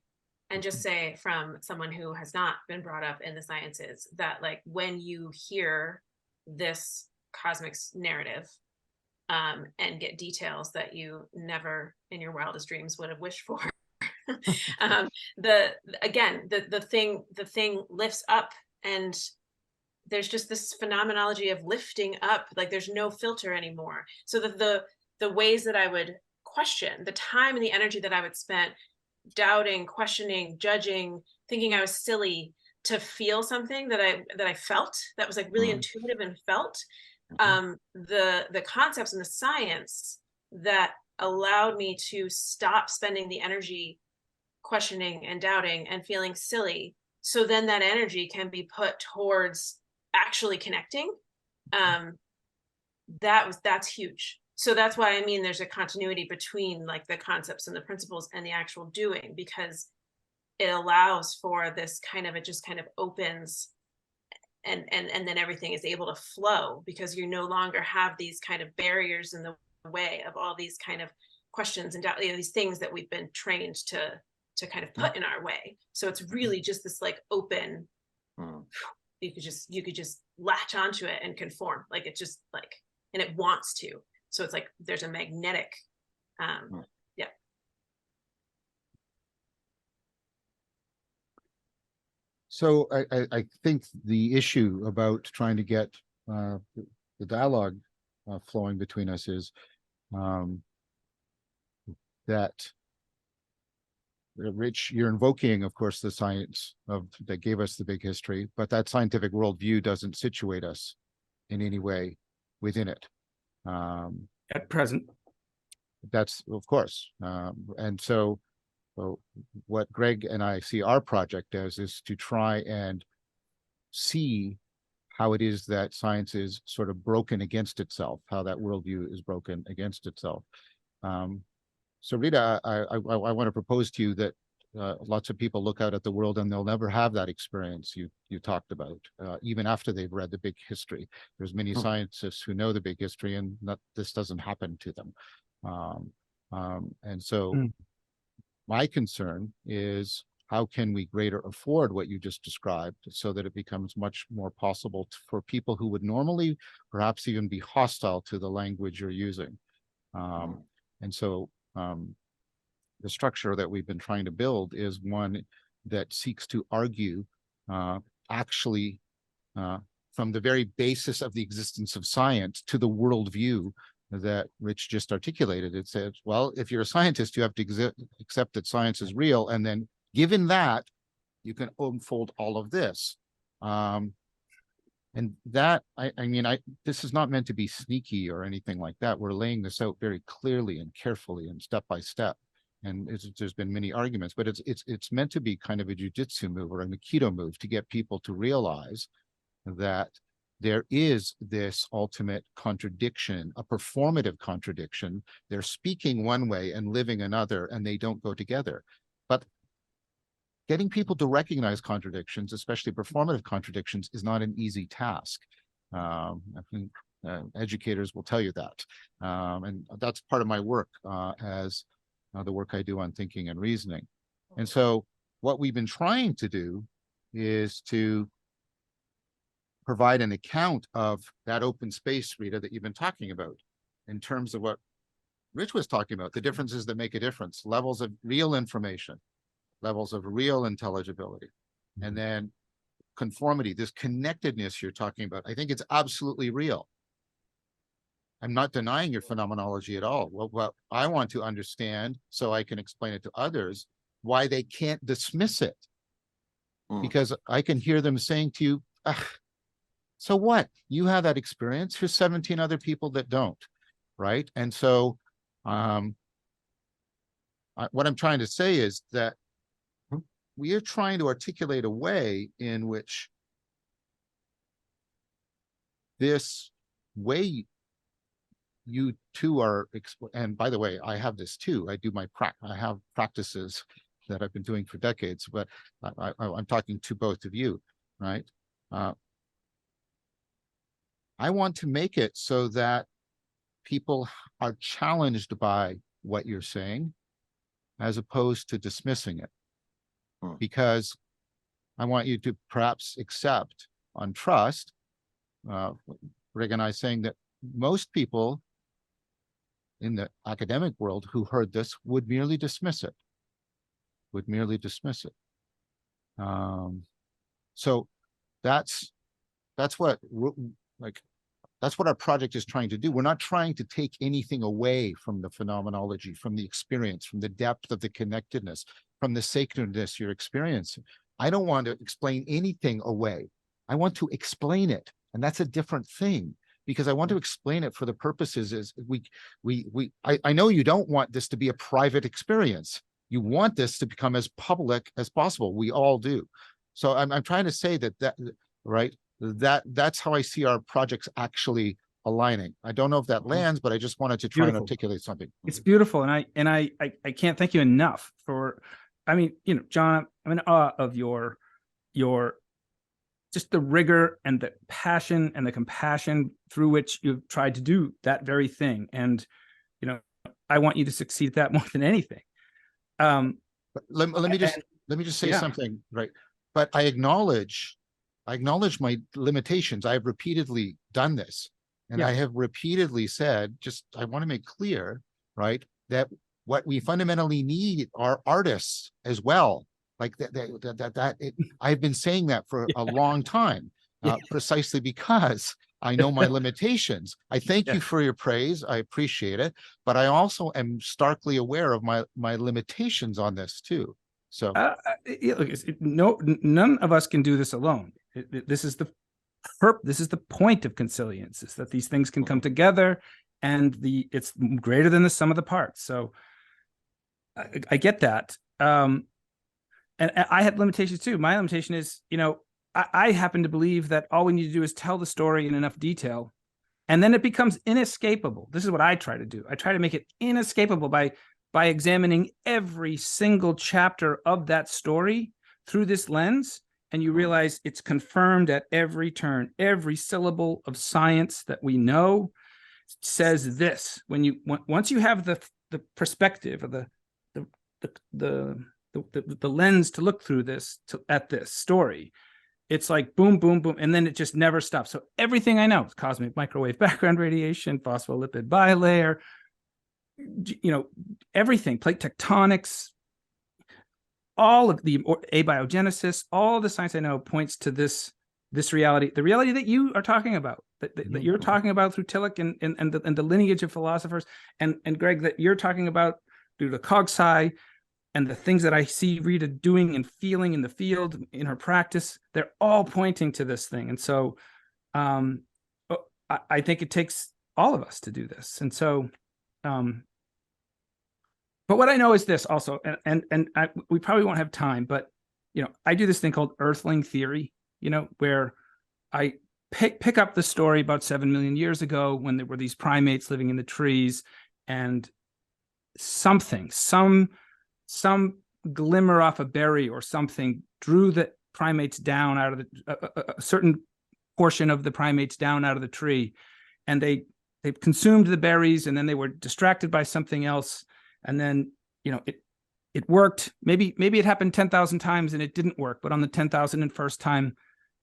And just say, from someone who has not been brought up in the sciences, that like when you hear this cosmic narrative, and get details that you never in your wildest dreams would have wished for, the thing lifts up, and there's just this phenomenology of lifting up, like there's no filter anymore. So that the ways that I would question, the time and the energy that I would spend doubting, questioning, judging, thinking I was silly, to feel something that I felt that was like really intuitive and felt, the concepts and the science that allowed me to stop spending the energy questioning and doubting and feeling silly, so then that energy can be put towards actually connecting. That's huge. So that's why I mean there's a continuity between like the concepts and the principles and the actual doing, because it allows for this kind of, it just kind of opens, and then everything is able to flow, because you no longer have these kind of barriers in the way of all these kind of questions and doubt, you know, these things that we've been trained to kind of put in our way. So it's really just this like open, you could just latch onto it and conform, like it just like, and it wants to. So it's like there's a magnetic, yeah. So I think the issue about trying to get the dialogue flowing between us is that, Rich, you're invoking, of course, the science that gave us the big history, but that scientific worldview doesn't situate us in any way within it. At present. That's, of course. And so what Gregg and I see our project as is to try and see how it is that science is sort of broken against itself, how that worldview is broken against itself. So Rita, I want to propose to you that lots of people look out at the world and they'll never have that experience you talked about, even after they've read the big history. There's many scientists who know the big history, and this doesn't happen to them. And so my concern is, how can we greater afford what you just described so that it becomes much more possible for people who would normally perhaps even be hostile to the language you're using. And so the structure that we've been trying to build is one that seeks to argue actually from the very basis of the existence of science to the worldview that Rich just articulated. It says, well, if you're a scientist, you have to accept that science is real. And then given that, you can unfold all of this. And that, I mean, this is not meant to be sneaky or anything like that. We're laying this out very clearly and carefully and step by step. And there's been many arguments, but it's meant to be kind of a jujitsu move or an aikido move to get people to realize that there is this ultimate contradiction, a performative contradiction. They're speaking one way and living another, and they don't go together. But getting people to recognize contradictions, especially performative contradictions, is not an easy task. I think educators will tell you that. And that's part of my work as the work I do on thinking and reasoning. And so what we've been trying to do is to provide an account of that open space, Rita, that you've been talking about, in terms of what Rich was talking about, the differences that make a difference, levels of real information, levels of real intelligibility, and then conformity, this connectedness you're talking about. I think it's absolutely real. I'm not denying your phenomenology at all. What I want to understand, so I can explain it to others, why they can't dismiss it. Because I can hear them saying to you, so what? You have that experience. Here's 17 other people that don't, right? And so what I'm trying to say is that we are trying to articulate a way in which this way you two are, and by the way, I have this too. I do I have practices that I've been doing for decades, but I'm talking to both of you, right? I want to make it so that people are challenged by what you're saying, as opposed to dismissing it. because I want you to perhaps accept on trust, Greg and I saying that most people in the academic world who heard this would merely dismiss it, so that's what that's what our project is trying to do. We're not trying to take anything away from the phenomenology, from the experience, from the depth of the connectedness, from the sacredness you're experiencing. I don't want to explain anything away. I want to explain it. And that's a different thing, because I want to explain it for the purposes is I know you don't want this to be a private experience. You want this to become as public as possible. We all do. So I'm trying to say that's how I see our projects actually aligning. I don't know if that lands, but I just wanted to try and articulate something. It's beautiful. And I can't thank you enough for, I mean, John, I'm in awe of your just the rigor and the passion and the compassion through which you've tried to do that very thing. And, I want you to succeed at that more than anything. But let me just say something, right? But I acknowledge my limitations. I have repeatedly done this, and I have repeatedly said, I want to make clear, right, that what we fundamentally need are artists as well. Like I've been saying that for a long time, precisely because I know my limitations. I thank you for your praise. I appreciate it, but I also am starkly aware of my limitations on this too. So none of us can do this alone. This is the point of consilience, is that these things can come together, and it's greater than the sum of the parts. So I get that. And I had limitations too. My limitation is, I happen to believe that all we need to do is tell the story in enough detail, and then it becomes inescapable. This is what I try to do. I try to make it inescapable by examining every single chapter of that story through this lens, and you realize it's confirmed at every turn. Every syllable of science that we know says this. Once you have the perspective, or the lens to look through at this story, it's like boom, boom, boom, and then it just never stops. So everything I know, cosmic microwave background radiation, phospholipid bilayer, everything, plate tectonics, all of the abiogenesis, all the science I know points to this reality, the reality that you are talking about, that you're talking about through Tillich and the lineage of philosophers, and Greg, that you're talking about through the Cogsci, and the things that I see Rita doing and feeling in the field, in her practice, they're all pointing to this thing. And so I think it takes all of us to do this. And so, but what I know is this also, and we probably won't have time, but, I do this thing called Earthling Theory, where I pick up the story about 7 million years ago, when there were these primates living in the trees, and some glimmer off a berry or something drew the primates down out of a certain portion of the primates down out of the tree, and they consumed the berries, and then they were distracted by something else, and then it worked. Maybe it happened 10,000 times and it didn't work, but on the 10,001st time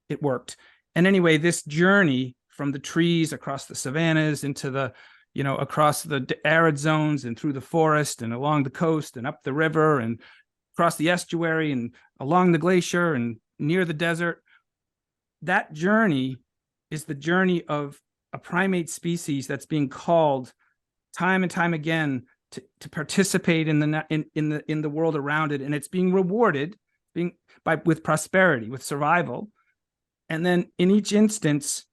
it worked. And anyway, this journey from the trees across the savannas into the across the arid zones and through the forest and along the coast and up the river and across the estuary and along the glacier and near the desert. That journey is the journey of a primate species that's being called time and time again to participate in the world around it, and it's being rewarded with prosperity, with survival. And then in each instance,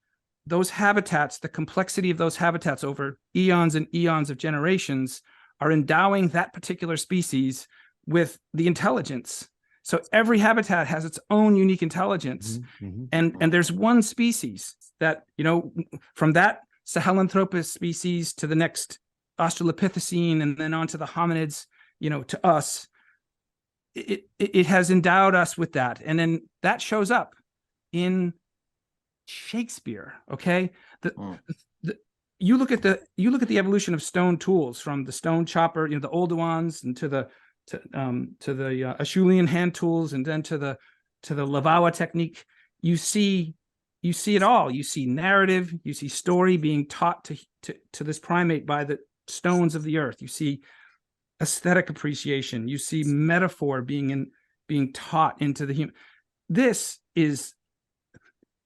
those habitats, the complexity of those habitats over eons and eons of generations, are endowing that particular species with the intelligence. So every habitat has its own unique intelligence. And there's one species that, from that Sahelanthropus species to the next Australopithecine, and then on to the hominids, to us, it has endowed us with that. And then that shows up in Shakespeare. Okay. You look at the evolution of stone tools, from the stone chopper, the older ones, and to the the Acheulean hand tools, and then to the Lavawa technique, you see it all. You see narrative, you see story being taught to this primate by the stones of the earth. You see aesthetic appreciation. You see metaphor being taught into the human. This is,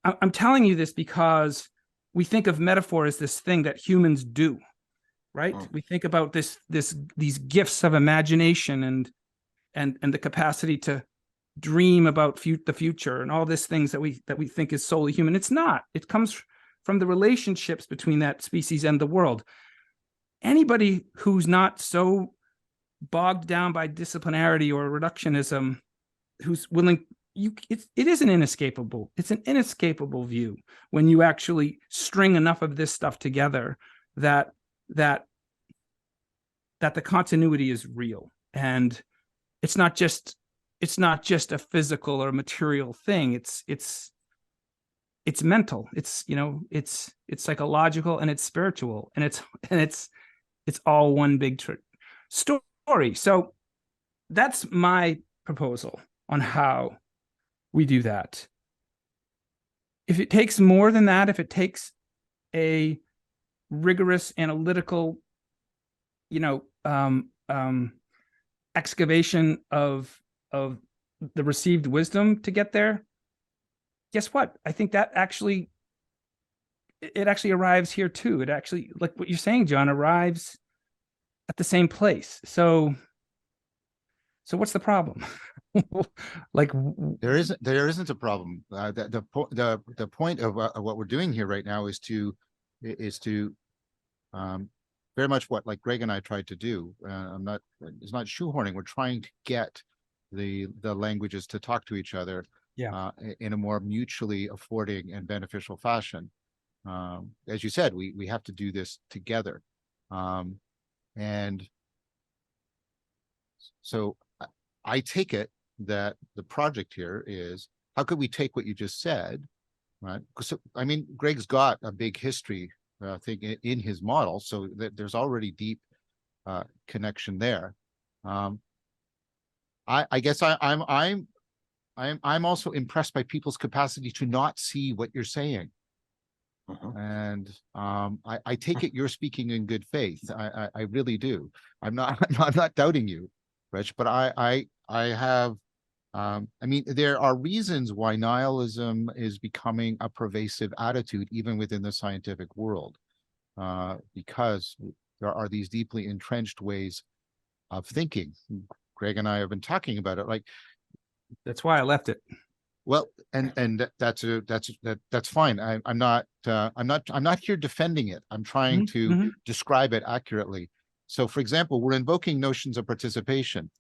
I'm telling you this because we think of metaphor as this thing that humans do, right? Oh. We think about these gifts of imagination and the capacity to dream about the future and all these things that we think is solely human. It's not. It comes from the relationships between that species and the world. Anybody who's not so bogged down by disciplinarity or reductionism, who's willing, it is an inescapable view when you actually string enough of this stuff together that the continuity is real, and it's not just a physical or material thing. It's mental. It's psychological, and it's spiritual, and it's all one big story. So that's my proposal on how we do that. If it takes more than that, if it takes a rigorous analytical, excavation of the received wisdom to get there, guess what? I think that it actually arrives here too. It actually, like what you're saying, John, arrives at the same place. So what's the problem? Like, there isn't a problem. The point of what we're doing here right now is to very much what like Gregg and I tried to do. It's not shoehorning. We're trying to get the languages to talk to each other, in a more mutually affording and beneficial fashion. As you said, we have to do this together, and so I take it that the project here is, how could we take what you just said, right? Because I mean, Gregg's got a big history thing in his model, so that there's already deep connection there. I guess I'm also impressed by people's capacity to not see what you're saying. And I take it you're speaking in good faith. I really do. I'm not doubting you, Rich, but I have, I mean, there are reasons why nihilism is becoming a pervasive attitude even within the scientific world, because there are these deeply entrenched ways of thinking. Gregg and I have been talking about it. Like, that's why I left it. Well, and that's fine. I'm not here defending it. I'm trying to describe it accurately. So, for example, we're invoking notions of participation.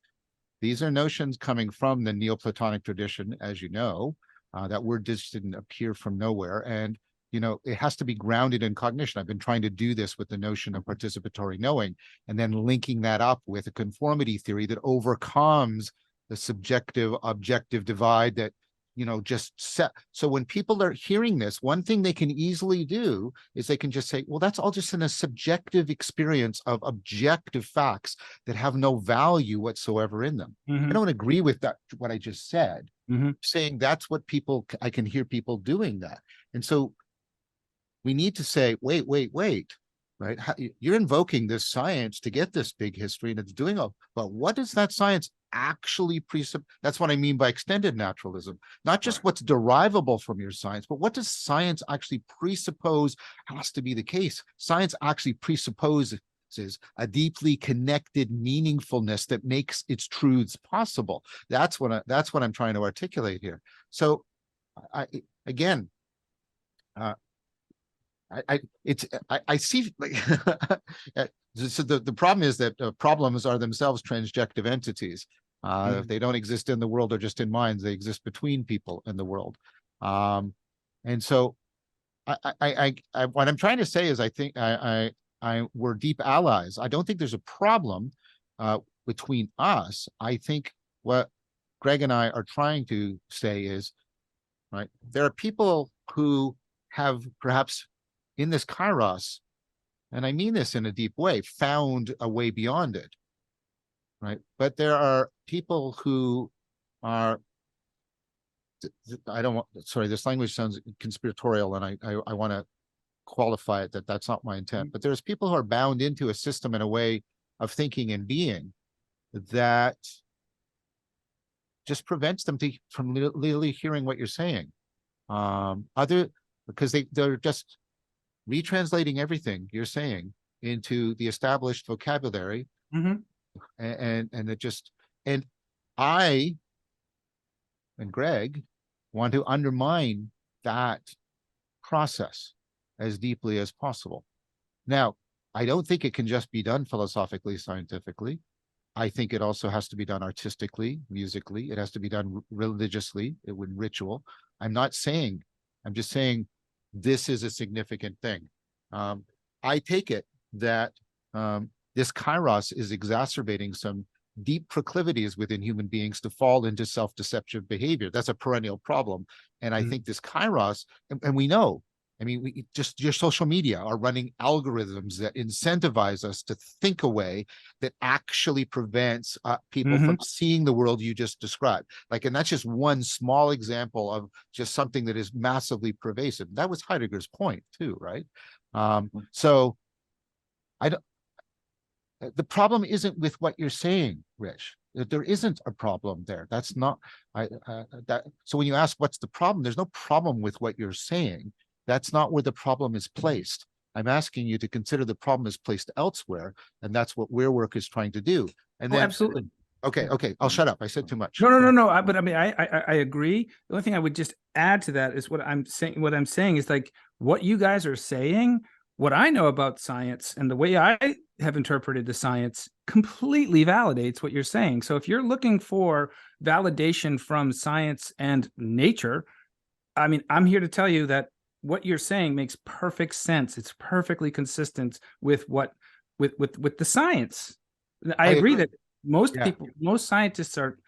These are notions coming from the Neoplatonic tradition, as you know. That word just didn't appear from nowhere, and it has to be grounded in cognition. I've been trying to do this with the notion of participatory knowing, and then linking that up with a conformity theory that overcomes the subjective objective divide that just set. So when people are hearing this, one thing they can easily do is they can just say, well, that's all just in a subjective experience of objective facts that have no value whatsoever in them. I don't agree with that, what I just said, saying that's what I can hear people doing that. And so we need to say, wait, right? You're invoking this science to get this big history, and it's doing but what does that science actually that's what I mean by extended naturalism. Not just what's derivable from your science, but what does science actually presuppose has to be the case? Science actually presupposes a deeply connected meaningfulness that makes its truths possible. That's what I'm trying to articulate here. So I see like so the problem is that problems are themselves transjective entities. They don't exist in the world or just in minds. They exist between people in the world. And so what I'm trying to say is I think we're deep allies. I don't think there's a problem between us. I think what Gregg and I are trying to say is, right, there are people who have perhaps in this kairos, and I mean this in a deep way, found a way beyond it. right? But there are people who are, I don't want, sorry, this language sounds conspiratorial, and I want to qualify it that that's not my intent. But there's people who are bound into a system and a way of thinking and being that just prevents them from really hearing what you're saying. Because they're just retranslating everything you're saying into the established vocabulary. Mm-hmm. And it just, and I and Greg want to undermine that process as deeply as possible. Now, I don't think it can just be done philosophically, scientifically. I think it also has to be done artistically, musically. It has to be done religiously, with ritual. I'm just saying this is a significant thing. I take it that this kairos is exacerbating some deep proclivities within human beings to fall into self-deceptive behavior. That's a perennial problem. And I think this kairos, and we know, I mean, just your social media are running algorithms that incentivize us to think a way that actually prevents people from seeing the world you just described. Like, and that's just one small example of just something that is massively pervasive. That was Heidegger's point too, right? So the problem isn't with what you're saying, Rich. There isn't a problem there. That's not, so when you ask what's the problem, there's no problem with what you're saying. That's not where the problem is placed. I'm asking you to consider the problem is placed elsewhere, and that's what work is trying to do. And then, absolutely. Okay, I'll shut up. I said too much. No. But I mean, I agree. The only thing I would just add to that is what I'm saying. What I'm saying is like what you guys are saying. What I know about science and the way I have interpreted the science completely validates what you're saying. So if you're looking for validation from science and nature, I mean, I'm here to tell you that what you're saying makes perfect sense. It's perfectly consistent with what with the science. I agree that most people, most scientists are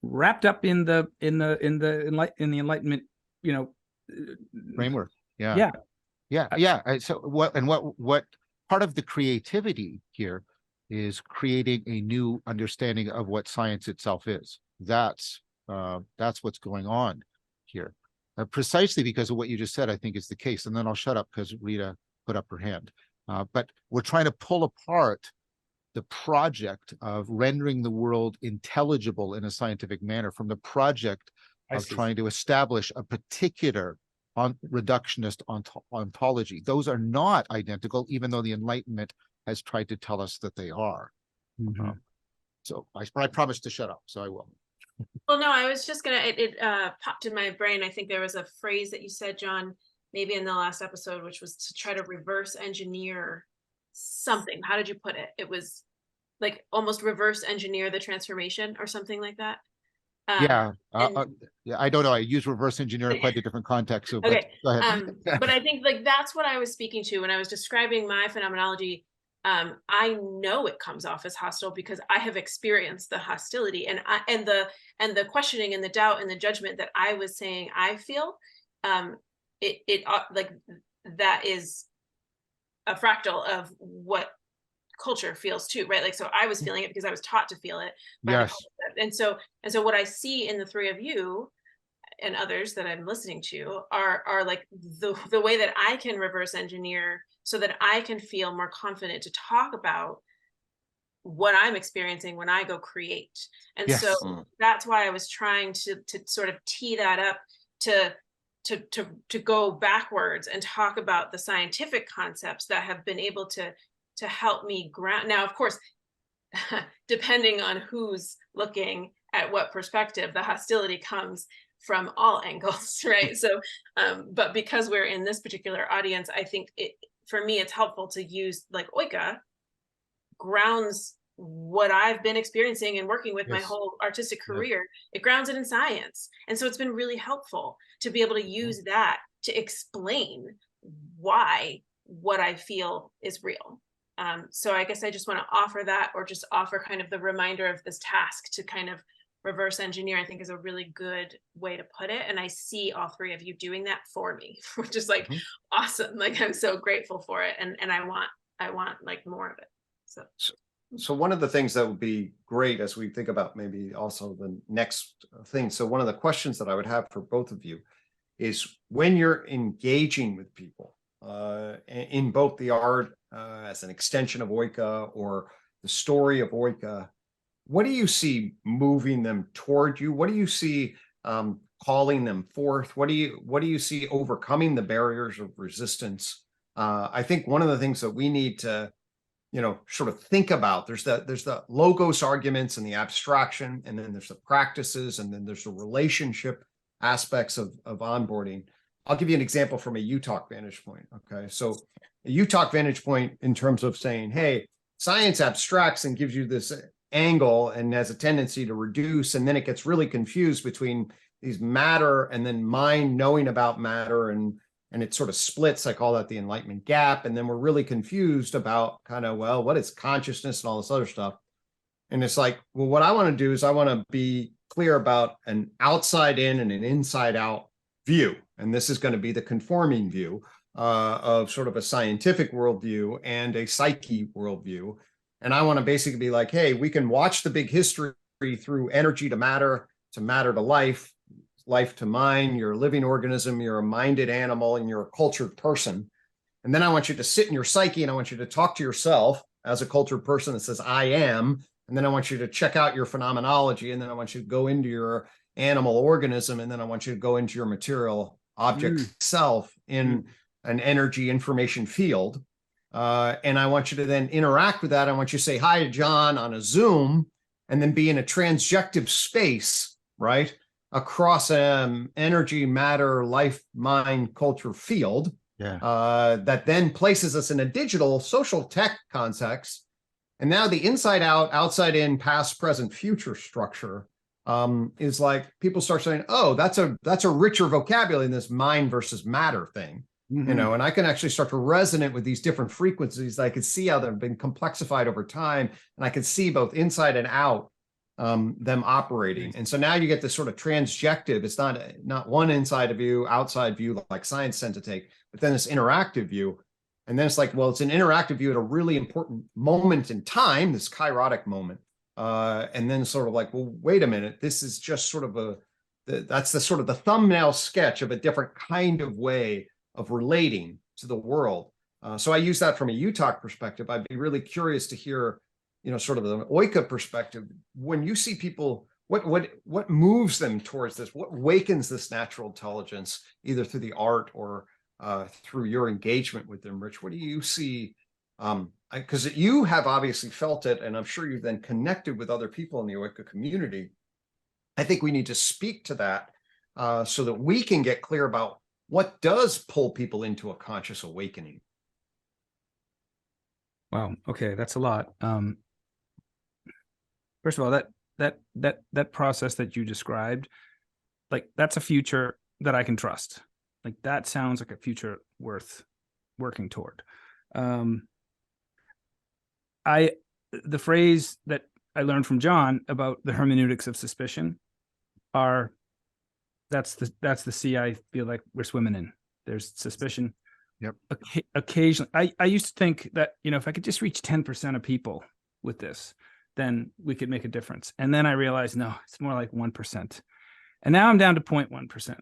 wrapped up in the Enlightenment, framework. Yeah. So what part of the creativity here is creating a new understanding of what science itself is. That's what's going on here. Precisely because of what you just said, I think is the case. And then I'll shut up because Rita put up her hand. But we're trying to pull apart the project of rendering the world intelligible in a scientific manner from the project of trying to establish a particular reductionist ontology. Those are not identical, even though the Enlightenment has tried to tell us that they are. So I promised to shut up, so I will. Well, no, I was just gonna, it popped in my brain. I think there was a phrase that you said, John, maybe in the last episode, which was to try to reverse engineer something. How did you put it? It was like almost reverse engineer the transformation or something like that. I don't know. I use reverse engineer in quite a different context. So okay. Go ahead. But I think like that's what I was speaking to when I was describing my phenomenology. I know it comes off as hostile because I have experienced the hostility and the questioning and the doubt and the judgment that I was saying I feel. It like that is a fractal of what culture feels too, right? Like, so I was feeling it because I was taught to feel it. Yes. And so what I see in the three of you and others that I'm listening to are like the way that I can reverse engineer so that I can feel more confident to talk about what I'm experiencing when I go create. And so that's why I was trying to sort of tee that up to go backwards and talk about the scientific concepts that have been able to help me ground. Now, of course, depending on who's looking at what perspective, the hostility comes from all angles, right? So, but because we're in this particular audience, I think for me, it's helpful to use like Oika grounds what I've been experiencing and working with my whole artistic career. It grounds it in science. And so it's been really helpful to be able to use that to explain why what I feel is real. So I guess I just want to offer that, or just offer kind of the reminder of this task to kind of reverse engineer, I think is a really good way to put it. And I see all three of you doing that for me, which is like awesome. Like, I'm so grateful for it. And I want like more of it. So So one of the things that would be great as we think about maybe also the next thing. So one of the questions that I would have for both of you is when you're engaging with people in both the art as an extension of Oika or the story of Oika, what do you see moving them toward you? What do you see calling them forth? What do you see overcoming the barriers of resistance? I think one of the things that we need to, sort of think about, there's the logos arguments and the abstraction, and then there's the practices, and then there's the relationship aspects of onboarding. I'll give you an example from a UTOK vantage point. Okay, so a UTOK vantage point in terms of saying, hey, science abstracts and gives you this angle and has a tendency to reduce, and then it gets really confused between these matter and then mind knowing about matter, and it sort of splits. I call that the Enlightenment Gap. And then we're really confused about kind of, well, what is consciousness and all this other stuff. And it's like, well, what I want to do is I want to be clear about an outside in and an inside out view. And this is going to be the conforming view of sort of a scientific worldview and a psyche worldview. And I want to basically be like, hey, we can watch the big history through energy to matter to life, life to mind. You're a living organism, you're a minded animal, and you're a cultured person. And then I want you to sit in your psyche, and I want you to talk to yourself as a cultured person that says, I am. And then I want you to check out your phenomenology. And then I want you to go into your animal organism. And then I want you to go into your material object self in an energy information field. And I want you to then interact with that. I want you to say hi to John on a Zoom, and then be in a transjective space, right? Across energy, matter, life, mind, culture field. That then places us in a digital social tech context. And now the inside out, outside in, past, present, future structure is like people start saying, oh, that's a richer vocabulary in this mind versus matter thing. And I can actually start to resonate with these different frequencies. I can see how they've been complexified over time. And I can see both inside and out them operating. And so now you get this sort of transjective. It's not one inside of you, outside view like science tend to take, but then this interactive view. And then it's like, well, it's an interactive view at a really important moment in time, this chirotic moment. And then sort of like, well, wait a minute, this is just sort of that's the sort of the thumbnail sketch of a different kind of way of relating to the world. So I use that from a UTOK perspective. I'd be really curious to hear, sort of the Oika perspective. When you see people, what moves them towards this? What wakens this natural intelligence, either through the art or through your engagement with them, Rich? What do you see? Because you have obviously felt it, and I'm sure you've then connected with other people in the Oika community. I think we need to speak to that so that we can get clear about what does pull people into a conscious awakening. Wow. Okay, that's a lot. First of all, that process that you described, like that's a future that I can trust. Like that sounds like a future worth working toward. The phrase that I learned from John about the hermeneutics of suspicion that's the sea I feel like we're swimming in. There's suspicion. Yep. Occasionally, I used to think that, if I could just reach 10% of people with this, then we could make a difference. And then I realized, no, it's more like 1%. And now I'm down to 0.1%.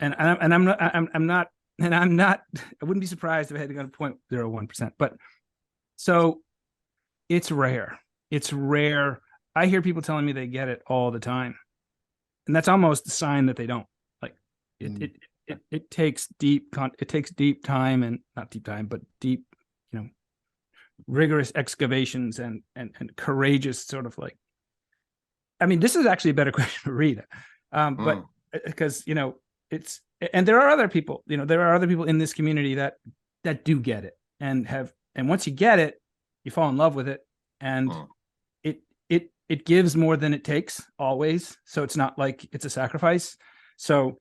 And I'm not, I wouldn't be surprised if I had to go to 0.01%. But so it's rare. It's rare. I hear people telling me they get it all the time. And that's almost a sign that they don't. Like it takes deep time, and not deep time, but deep, rigorous excavations and courageous sort of like, I mean, this is actually a better question for Rita. But because, it's, and there are other people, in this community that do get it and once you get it, you fall in love with it, and it gives more than it takes always. So it's not like it's a sacrifice. So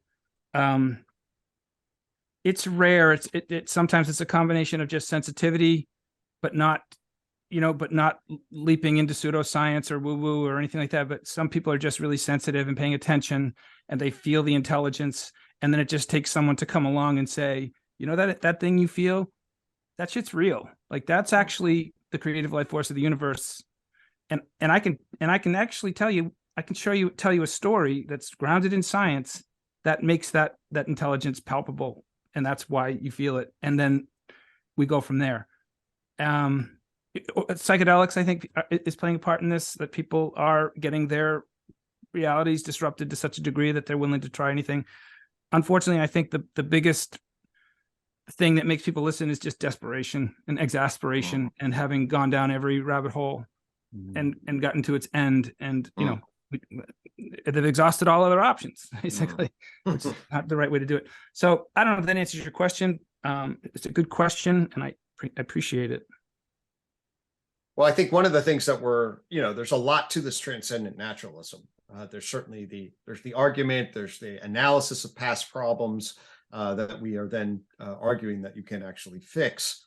it's rare. It's sometimes it's a combination of just sensitivity, but not leaping into pseudoscience or woo-woo or anything like that. But some people are just really sensitive and paying attention, and they feel the intelligence. And then it just takes someone to come along and say, that thing you feel, that shit's real. Like that's actually the creative life force of the universe. And I can actually tell you a story that's grounded in science that makes that intelligence palpable, and that's why you feel it. And then we go from there. Psychedelics, I think, is playing a part in this, that people are getting their realities disrupted to such a degree that they're willing to try anything. Unfortunately, I think the biggest thing that makes people listen is just desperation and exasperation, and having gone down every rabbit hole and gotten to its end, and you know, they've exhausted all other options, basically, which is not the right way to do it. So I don't know if that answers your question. It's a good question, and I appreciate it. Well, I think one of the things that there's a lot to this transcendent naturalism. There's certainly there's the argument, there's the analysis of past problems that we are then arguing that you can actually fix.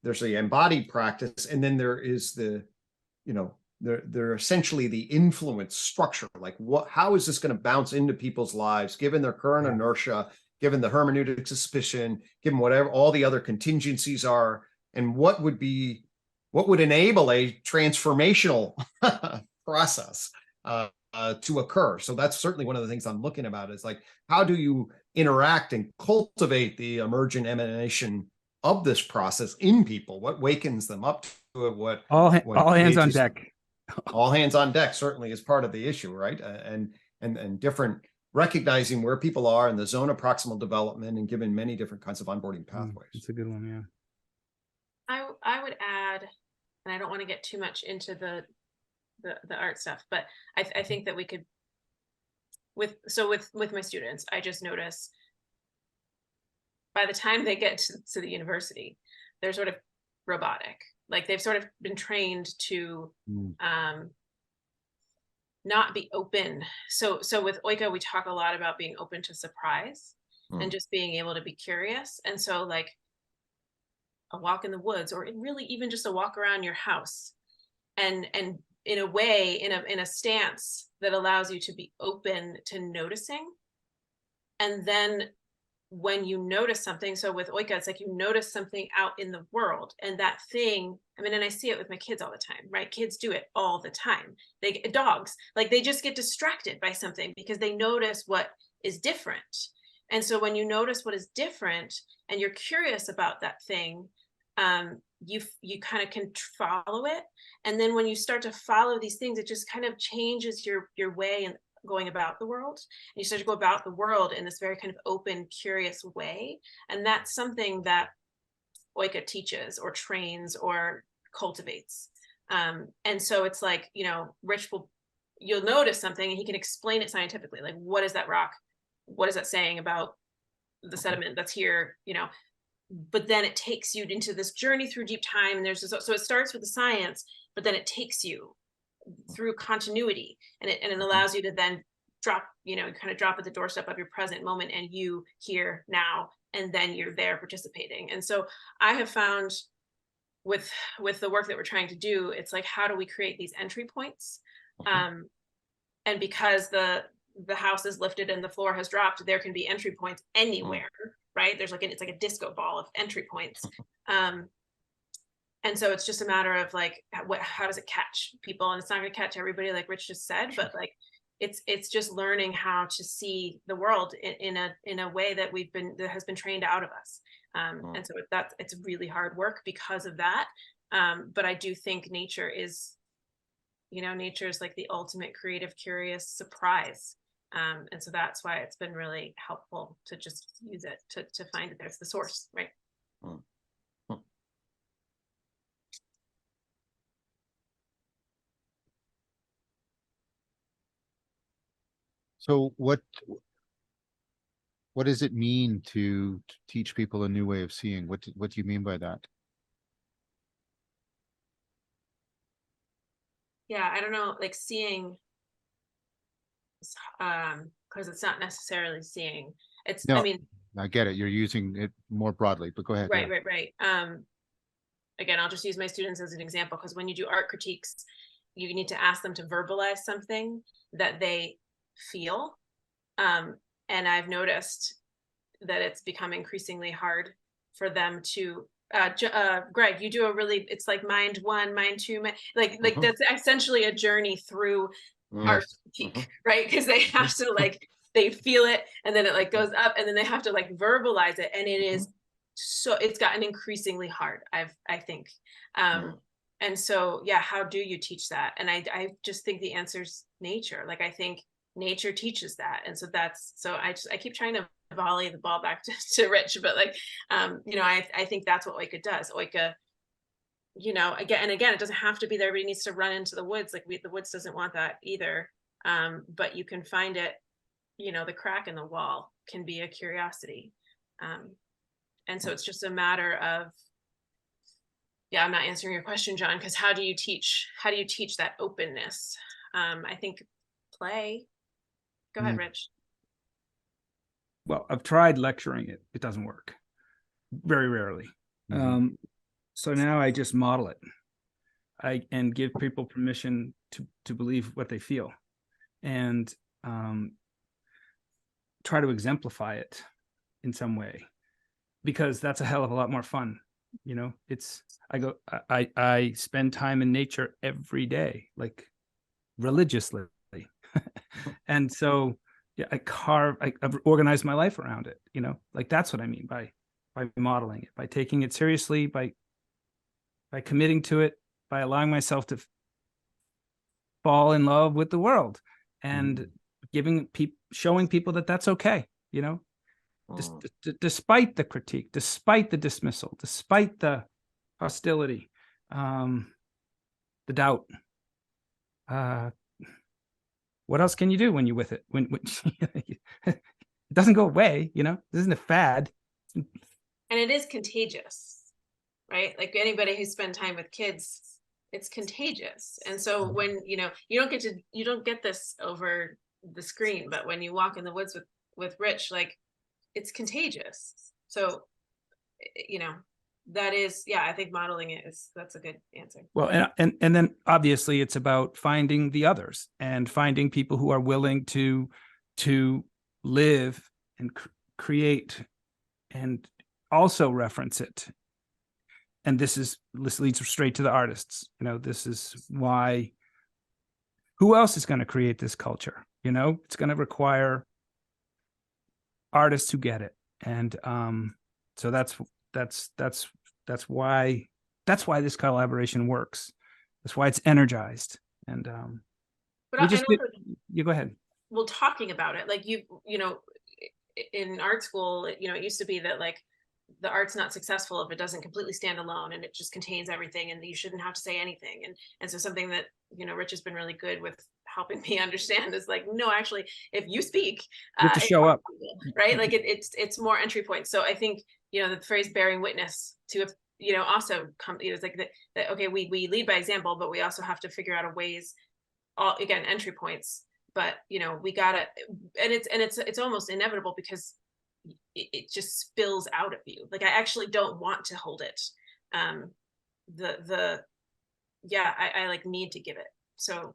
There's the embodied practice, and then there is they're essentially the influence structure. Like, how is this going to bounce into people's lives, given their current inertia, given the hermeneutic suspicion, given whatever all the other contingencies are, and what would enable a transformational process to occur. So that's certainly one of the things I'm looking about, is like, how do you interact and cultivate the emergent emanation of this process in people? What wakens them up to it? All hands on deck. All hands on deck certainly is part of the issue, right? And different, recognizing where people are in the zone of proximal development, and given many different kinds of onboarding pathways. It's a good one, yeah. I would add, and I don't want to get too much into the art stuff, but I think that we could, with my students, I just notice by the time they get to the university, they're sort of robotic. Like, they've sort of been trained to not be open. So with Oika, we talk a lot about being open to surprise and just being able to be curious. And so, like, a walk in the woods, or really even just a walk around your house, and in a way, in a stance that allows you to be open to noticing. And then when you notice something, so with Oika, it's like you notice something out in the world, and that thing, I mean, and I see it with my kids all the time, right? Kids do it all the time. Dogs, like, they just get distracted by something because they notice what is different. And so when you notice what is different and you're curious about that thing, you kind of can follow it. And then when you start to follow these things, it just kind of changes your way and going about the world. And you start to go about the world in this very kind of open, curious way. And that's something that Oika teaches or trains or cultivates. And so it's like, Rich you'll notice something and he can explain it scientifically. Like, what is that rock? What is that saying about the sediment that's here? But then it takes you into this journey through deep time. And so it starts with the science, but then it takes you through continuity, and it allows you to then drop, kind of drop at the doorstep of your present moment, and you here now, and then you're there participating. And so I have found with the work that we're trying to do, it's like, how do we create these entry points? And because the house is lifted and the floor has dropped, there can be entry points anywhere, right? There's it's like a disco ball of entry points. And so it's just a matter of like, how does it catch people? And it's not going to catch everybody, like Rich just said, but like, it's just learning how to see the world in a way that has been trained out of us. And so it's really hard work because of that. But I do think nature is like the ultimate creative, curious surprise. And so that's why it's been really helpful to just use it to find that there's the source, right? So what does it mean to teach people a new way of seeing? What do you mean by that? Yeah, I don't know, like seeing, because it's not necessarily seeing. It's, No, I mean, I get it. You're using it more broadly, but go ahead. Right. Again, I'll just use my students as an example, because when you do art critiques, you need to ask them to verbalize something that they feel. And I've noticed that it's become increasingly hard for them to Greg, you do a really, it's like mind one, mind two, like Mhm. that's essentially a journey through art Yes. critique, right? Because they have to like, they feel it, and then it like goes up, and then they have to like verbalize it, and it is so, it's gotten increasingly hard, I think. And so, yeah, how do you teach that? And I just think the answer's nature. Like, I think nature teaches that. And so I keep trying to volley the ball back to Rich, but like, you know, I think that's what Oika does. Oika, you know, again, it doesn't have to be that everybody needs to run into the woods. Like the woods doesn't want that either. But you can find it, you know, the crack in the wall can be a curiosity. And so it's just a matter of, yeah, I'm not answering your question, John, because how do you teach that openness? I think play. Go ahead, Rich. Well, I've tried lecturing it. It doesn't work. Very rarely. So now I just model it. And give people permission to believe what they feel, and try to exemplify it in some way, because that's a hell of a lot more fun. You know, I spend time in nature every day, like religiously. And so yeah, I've organized my life around it, you know, like that's what I mean by modeling it, by taking it seriously, by committing to it, by allowing myself to fall in love with the world, and showing people that that's okay, you know, despite the critique, despite the dismissal, despite the hostility, the doubt. What else can you do when you're with it? When it doesn't go away, you know, this isn't a fad. And it is contagious, right? Like anybody who's spent time with kids, it's contagious. And so when, you know, you don't get this over the screen, but when you walk in the woods with Rich, like it's contagious. So, you know, that is, yeah, I think modeling it that's a good answer. Well, and then obviously it's about finding the others and finding people who are willing to live and create and also reference it. And this leads straight to the artists. You know, this is why, who else is going to create this culture? You know, it's going to require artists who get it. And so that's why this collaboration works. That's why it's energized. And but you go ahead. Well, talking about it, like you know, in art school, you know, it used to be that like the art's not successful if it doesn't completely stand alone and it just contains everything, and you shouldn't have to say anything. And so something that, you know, Rich has been really good with helping me understand is like, no, actually, if you speak, you have to show up, right? Like it's more entry points. So I think, you know, the phrase bearing witness to, you know, also come, you know, it's like that okay, we lead by example, but we also have to figure out a ways, again, entry points. But, you know, we gotta, and it's almost inevitable because it just spills out of you. Like I actually don't want to hold it. Yeah, I like need to give it. So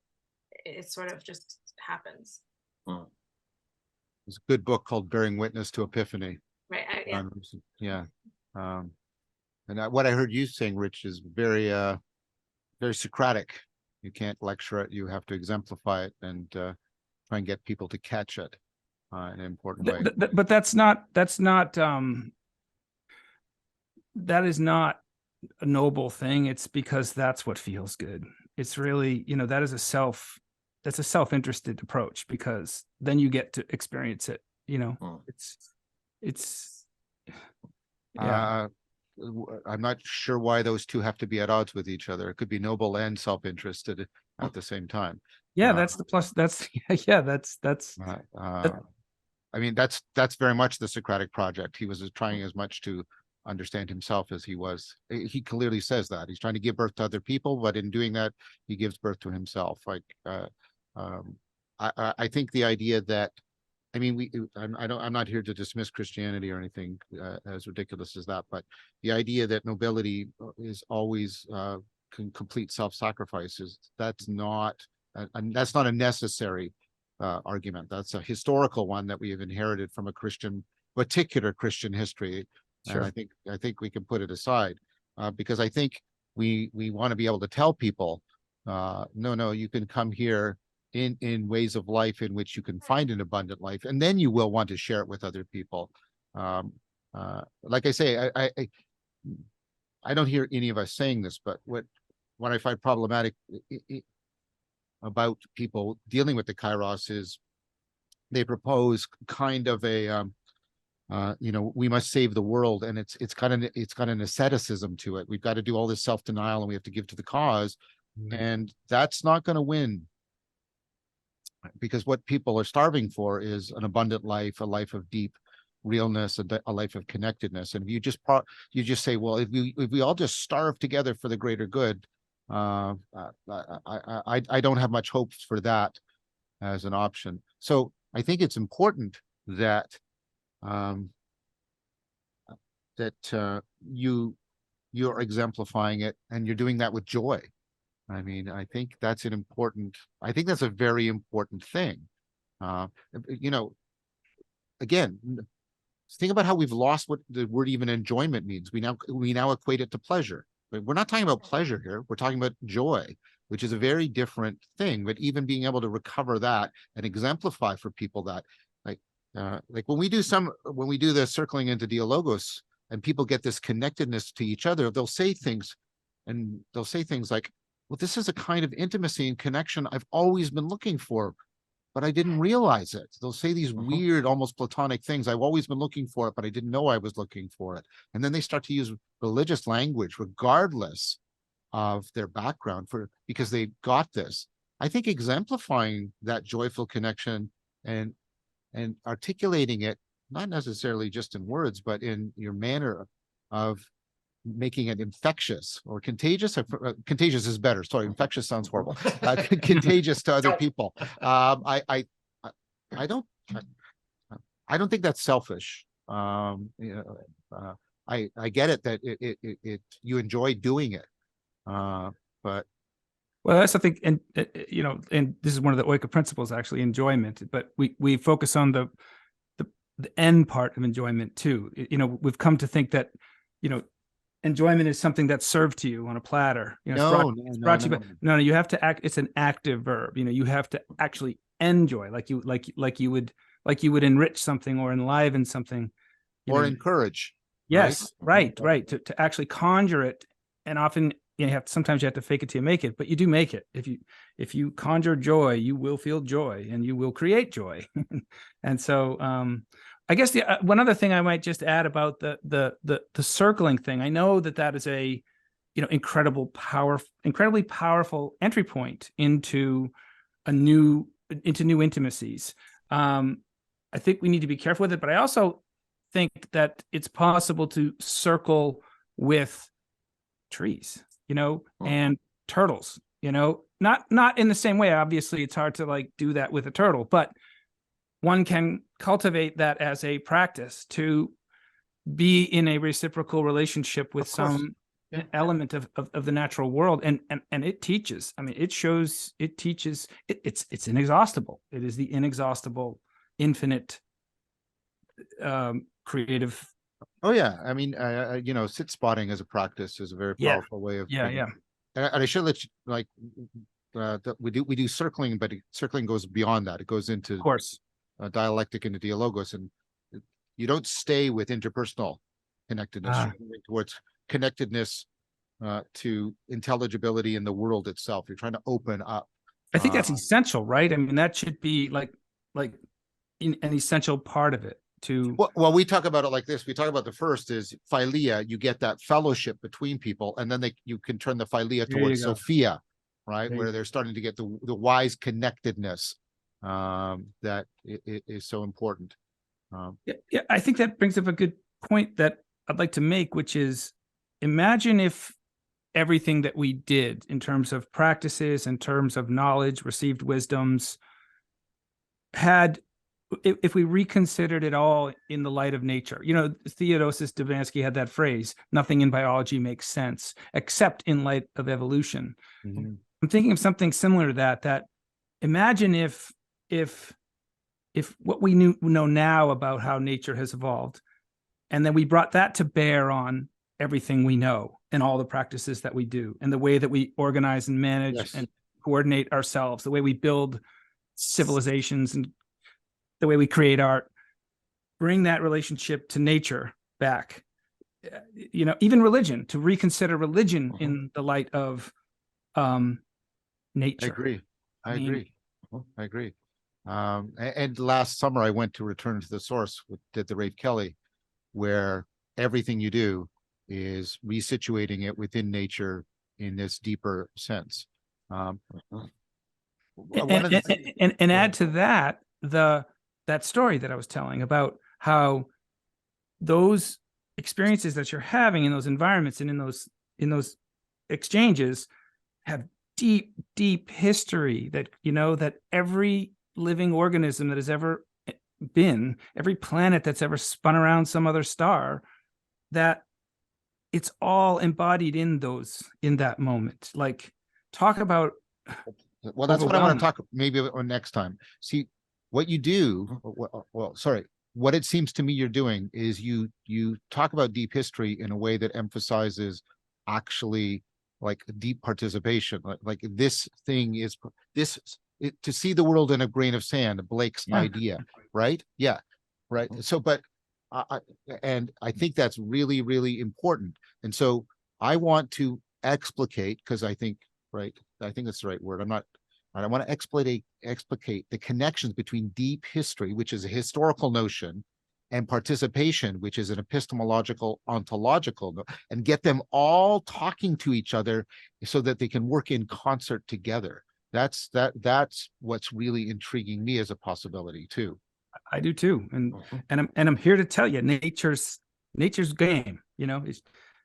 it sort of just happens. There's a good book called Bearing Witness to Epiphany. Right. Yeah. And what I heard you saying, Rich, is very Socratic. You can't lecture it. You have to exemplify it and try and get people to catch it in an important way. But that is not a noble thing. It's because that's what feels good. It's really, you know, that's a self-interested approach, because then you get to experience it, you know. It's yeah. I'm not sure why those two have to be at odds with each other. It could be noble and self-interested at the same time. Yeah, that's the plus. That's yeah, that's I mean, that's very much the Socratic project. He was trying as much to understand himself as he was. He clearly says that he's trying to give birth to other people, but in doing that, he gives birth to himself. Like, I think the idea that, I mean, I'm not here to dismiss Christianity or anything as ridiculous as that, but the idea that nobility is always complete self-sacrifice that's not a necessary argument. That's a historical one that we have inherited from a particular Christian history. And I think we can put it aside, because I think we want to be able to tell people, no, you can come here in ways of life in which you can find an abundant life, and then you will want to share it with other people. Like I say, I don't hear any of us saying this, but what I find problematic about people dealing with the kairos is they propose kind of a we must save the world, and it's got an asceticism to it. We've got to do all this self-denial, and we have to give to the cause, and that's not going to win, because what people are starving for is an abundant life, a life of deep realness, a life of connectedness. And if you just say, well, if we all just starve together for the greater good, I don't have much hopes for that as an option. So I think it's important that you're exemplifying it, and you're doing that with joy. I mean, I think that's a very important thing. Again, think about how we've lost what the word even enjoyment means. We now equate it to pleasure. But we're not talking about pleasure here. We're talking about joy, which is a very different thing. But even being able to recover that and exemplify for people that, like when we do the circling into dialogos, and people get this connectedness to each other, they'll say things like, well, this is a kind of intimacy and connection I've always been looking for, but I didn't realize it. They'll say these weird, almost platonic things. I've always been looking for it, but I didn't know I was looking for it. And then they start to use religious language, regardless of their background, because they got this. I think exemplifying that joyful connection and articulating it, not necessarily just in words, but in your manner of making it infectious or contagious. Contagious is better. Sorry, infectious sounds horrible. Contagious to other people. I don't think that's selfish. I get it that you enjoy doing it, but. Well, that's, I think, and this is one of the Oika principles, actually, enjoyment. But we focus on the end part of enjoyment too. We've come to think that, enjoyment is something that's served to you on a platter. No. You have to act. It's an active verb. You have to actually enjoy, like you would enrich something or enliven something, or encourage. Yes, right. To actually conjure it, and often sometimes you have to fake it till you make it, but you do make it. If you conjure joy, you will feel joy, and you will create joy. And so, I guess the one other thing I might just add about the circling thing. I know that is a incredibly powerful entry point into new intimacies. I think we need to be careful with it, but I also think that it's possible to circle with trees, and turtles, not in the same way. Obviously, it's hard to do that with a turtle, but one can cultivate that as a practice to be in a reciprocal relationship with some element of the natural world. And it teaches, it teaches, it's inexhaustible. It is the inexhaustible, infinite, creative. Oh yeah. Sit spotting as a practice is a very powerful way of. Yeah. And I should let you, we do circling, but circling goes beyond that. It goes into, of course, dialectic, into dialogos, and you don't stay with interpersonal connectedness. You're moving towards connectedness to intelligibility in the world itself. You're trying to open up. I think that's essential, right? That should be like an essential part of it. Well, we talk about it like this. We talk about the first is philia. You get that fellowship between people, and then you can turn the philia towards Sophia, right? Where they're starting to get the wise connectedness that is so important. Yeah, I think that brings up a good point that I'd like to make, which is, imagine if everything that we did in terms of practices, in terms of knowledge, received wisdoms, if we reconsidered it all in the light of nature. Theodosis Dvansky had that phrase, nothing in biology makes sense except in light of evolution. Mm-hmm. I'm thinking of something similar to that imagine if what we know now about how nature has evolved, And then we brought that to bear on everything we know and all the practices that we do and the way that we organize and manage Yes. and coordinate ourselves, the way we build civilizations and the way we create art. Bring that relationship to nature back. You know, even religion, to reconsider religion in the light of nature. I agree. I mean, agree. I agree. And last summer I went to Return to the Source, did the Rafe Kelly, where everything you do is resituating it within nature in this deeper sense. And add to that that story that I was telling about how those experiences that you're having in those environments and in those exchanges have deep history, that, you know, that every living organism that has ever been, every planet that's ever spun around some other star, that it's all embodied in that moment. Like, talk about, well, that's what I want to talk maybe on next time. See, what you do, what it seems to me you're doing is you talk about deep history in a way that emphasizes actually like deep participation. Like this thing is to see the world in a grain of sand, Blake's idea, right? Yeah, right. So, but I think that's really, really important. And so I want to explicate, because I think that's the right word. I want to explicate the connections between deep history, which is a historical notion, and participation, which is an epistemological, ontological, and get them all talking to each other so that they can work in concert together. That's what's really intriguing me as a possibility too. I do too, and I'm here to tell you, nature's game. You know,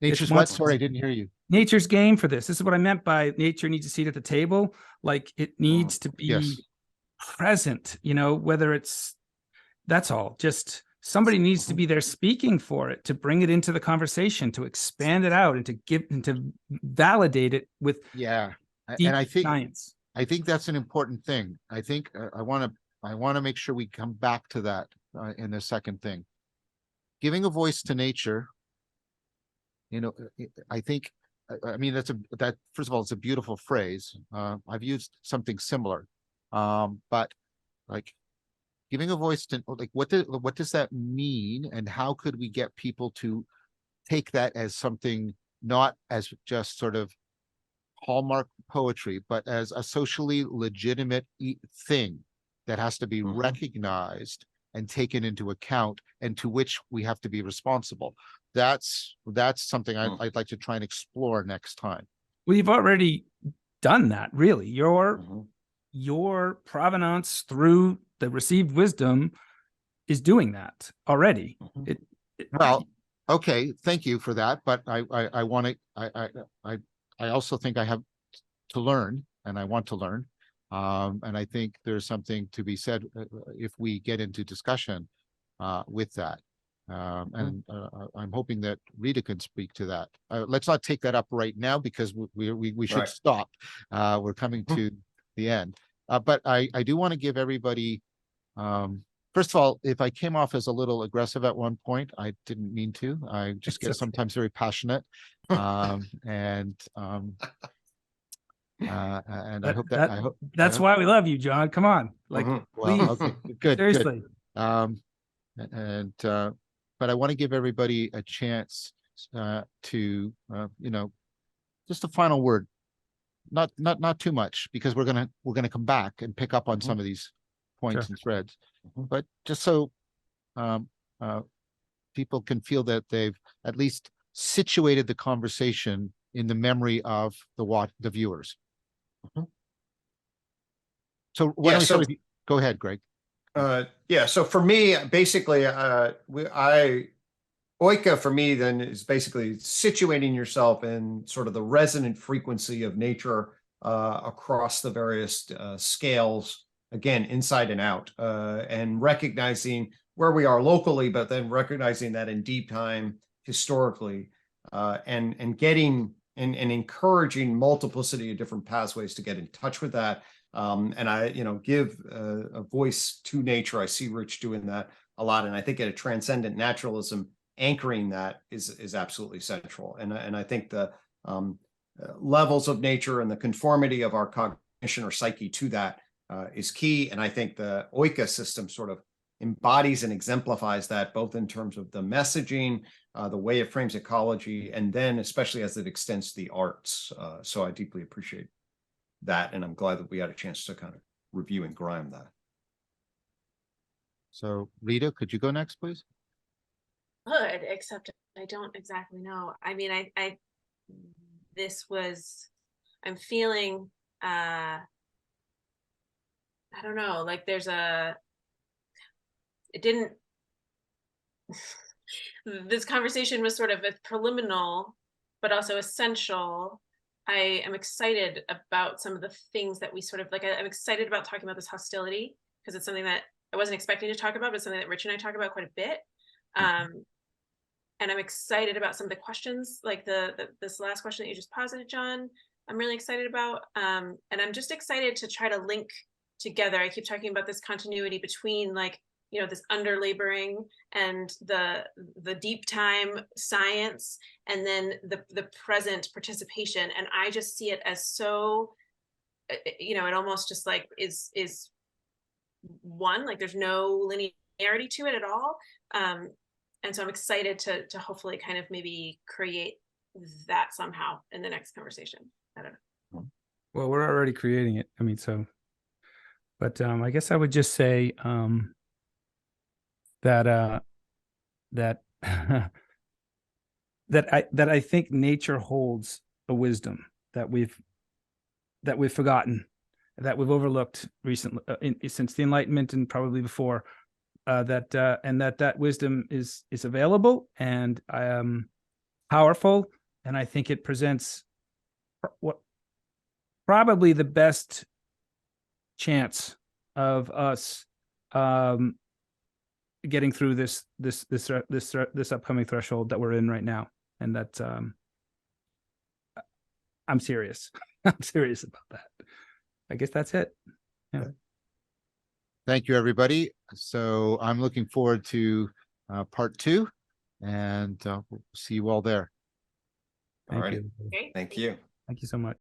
nature's what? Sorry, I didn't hear you. Nature's game for this. This is what I meant by nature needs a seat at the table. Like, it needs to be present. You know, whether that's all. Just somebody needs to be there speaking for it, to bring it into the conversation, to expand it out, and to validate it with deep science. I think that's an important thing. I think I want to make sure we come back to that in the second thing. Giving a voice to nature, you know, I think, I mean, that first of all, it's a beautiful phrase. I've used something similar, but like giving a voice to, like, what does that mean, and how could we get people to take that as something not as just sort of hallmark poetry, but as a socially legitimate thing that has to be recognized and taken into account, and to which we have to be responsible. That's something I'd like to try and explore next time. Well, you've already done that, really. Your provenance through the received wisdom is doing that already. Well, okay, thank you for that, but I want to. I also think I have to learn, and I want to learn. And I think there's something to be said if we get into discussion with that. And I'm hoping that Rita can speak to that. Let's not take that up right now, because we should stop. We're coming to the end. But I do want to give everybody, first of all, if I came off as a little aggressive at one point, I didn't mean to. I just get sometimes very passionate. And I hope that's why we love you, John. Come on, like, well, okay, good, seriously. Good. But I want to give everybody a chance to, you know, just a final word, not too much, because we're gonna come back and pick up on some of these points and threads, but just so people can feel that they've at least situated the conversation in the memory of the viewers. So why don't we start with you? Go ahead, Greg. So for me, basically, Oika for me then is basically situating yourself in sort of the resonant frequency of nature across the various scales, again, inside and out, and recognizing where we are locally, but then recognizing that in deep time historically, and getting and encouraging multiplicity of different pathways to get in touch with that. And I, give a voice to nature. I see Rich doing that a lot. And I think at a Transcendent Naturalism anchoring that is absolutely central. And I think the levels of nature and the conformity of our cognition or psyche to that is key. And I think the Oika system sort of embodies and exemplifies that, both in terms of the messaging, the way it frames ecology, and then especially as it extends to the arts. So I deeply appreciate that, and I'm glad that we had a chance to kind of review and grime that. So Rita, could you go next, please? Good, except I don't exactly know. I mean, I'm feeling, I don't know, like this conversation was sort of a preliminary, but also essential. I am excited about some of the things that we sort of like. I'm excited about talking about this hostility, because it's something that I wasn't expecting to talk about, but something that Rich and I talk about quite a bit. And I'm excited about some of the questions, like this last question that you just posited, John. I'm really excited about, and I'm just excited to try to link together. I keep talking about this continuity between, like, you know, this underlaboring and the deep time science, and then the present participation. And I just see it as so, you know, it almost just like is one, like there's no linearity to it at all. And so I'm excited to hopefully kind of maybe create that somehow in the next conversation. I don't know. Well, we're already creating it. I mean, so, but I guess I would just say that that that I think nature holds a wisdom that we've forgotten, that we've overlooked recently, since the Enlightenment and probably before. That wisdom is available and powerful, and I think it presents what probably the best chance of us getting through this upcoming threshold that we're in right now. And that I'm serious. I'm serious about that. I guess that's it. Yeah. Thank you, everybody. So I'm looking forward to part 2, and we'll see you all there. All right. Great. Thank you. Thank you so much.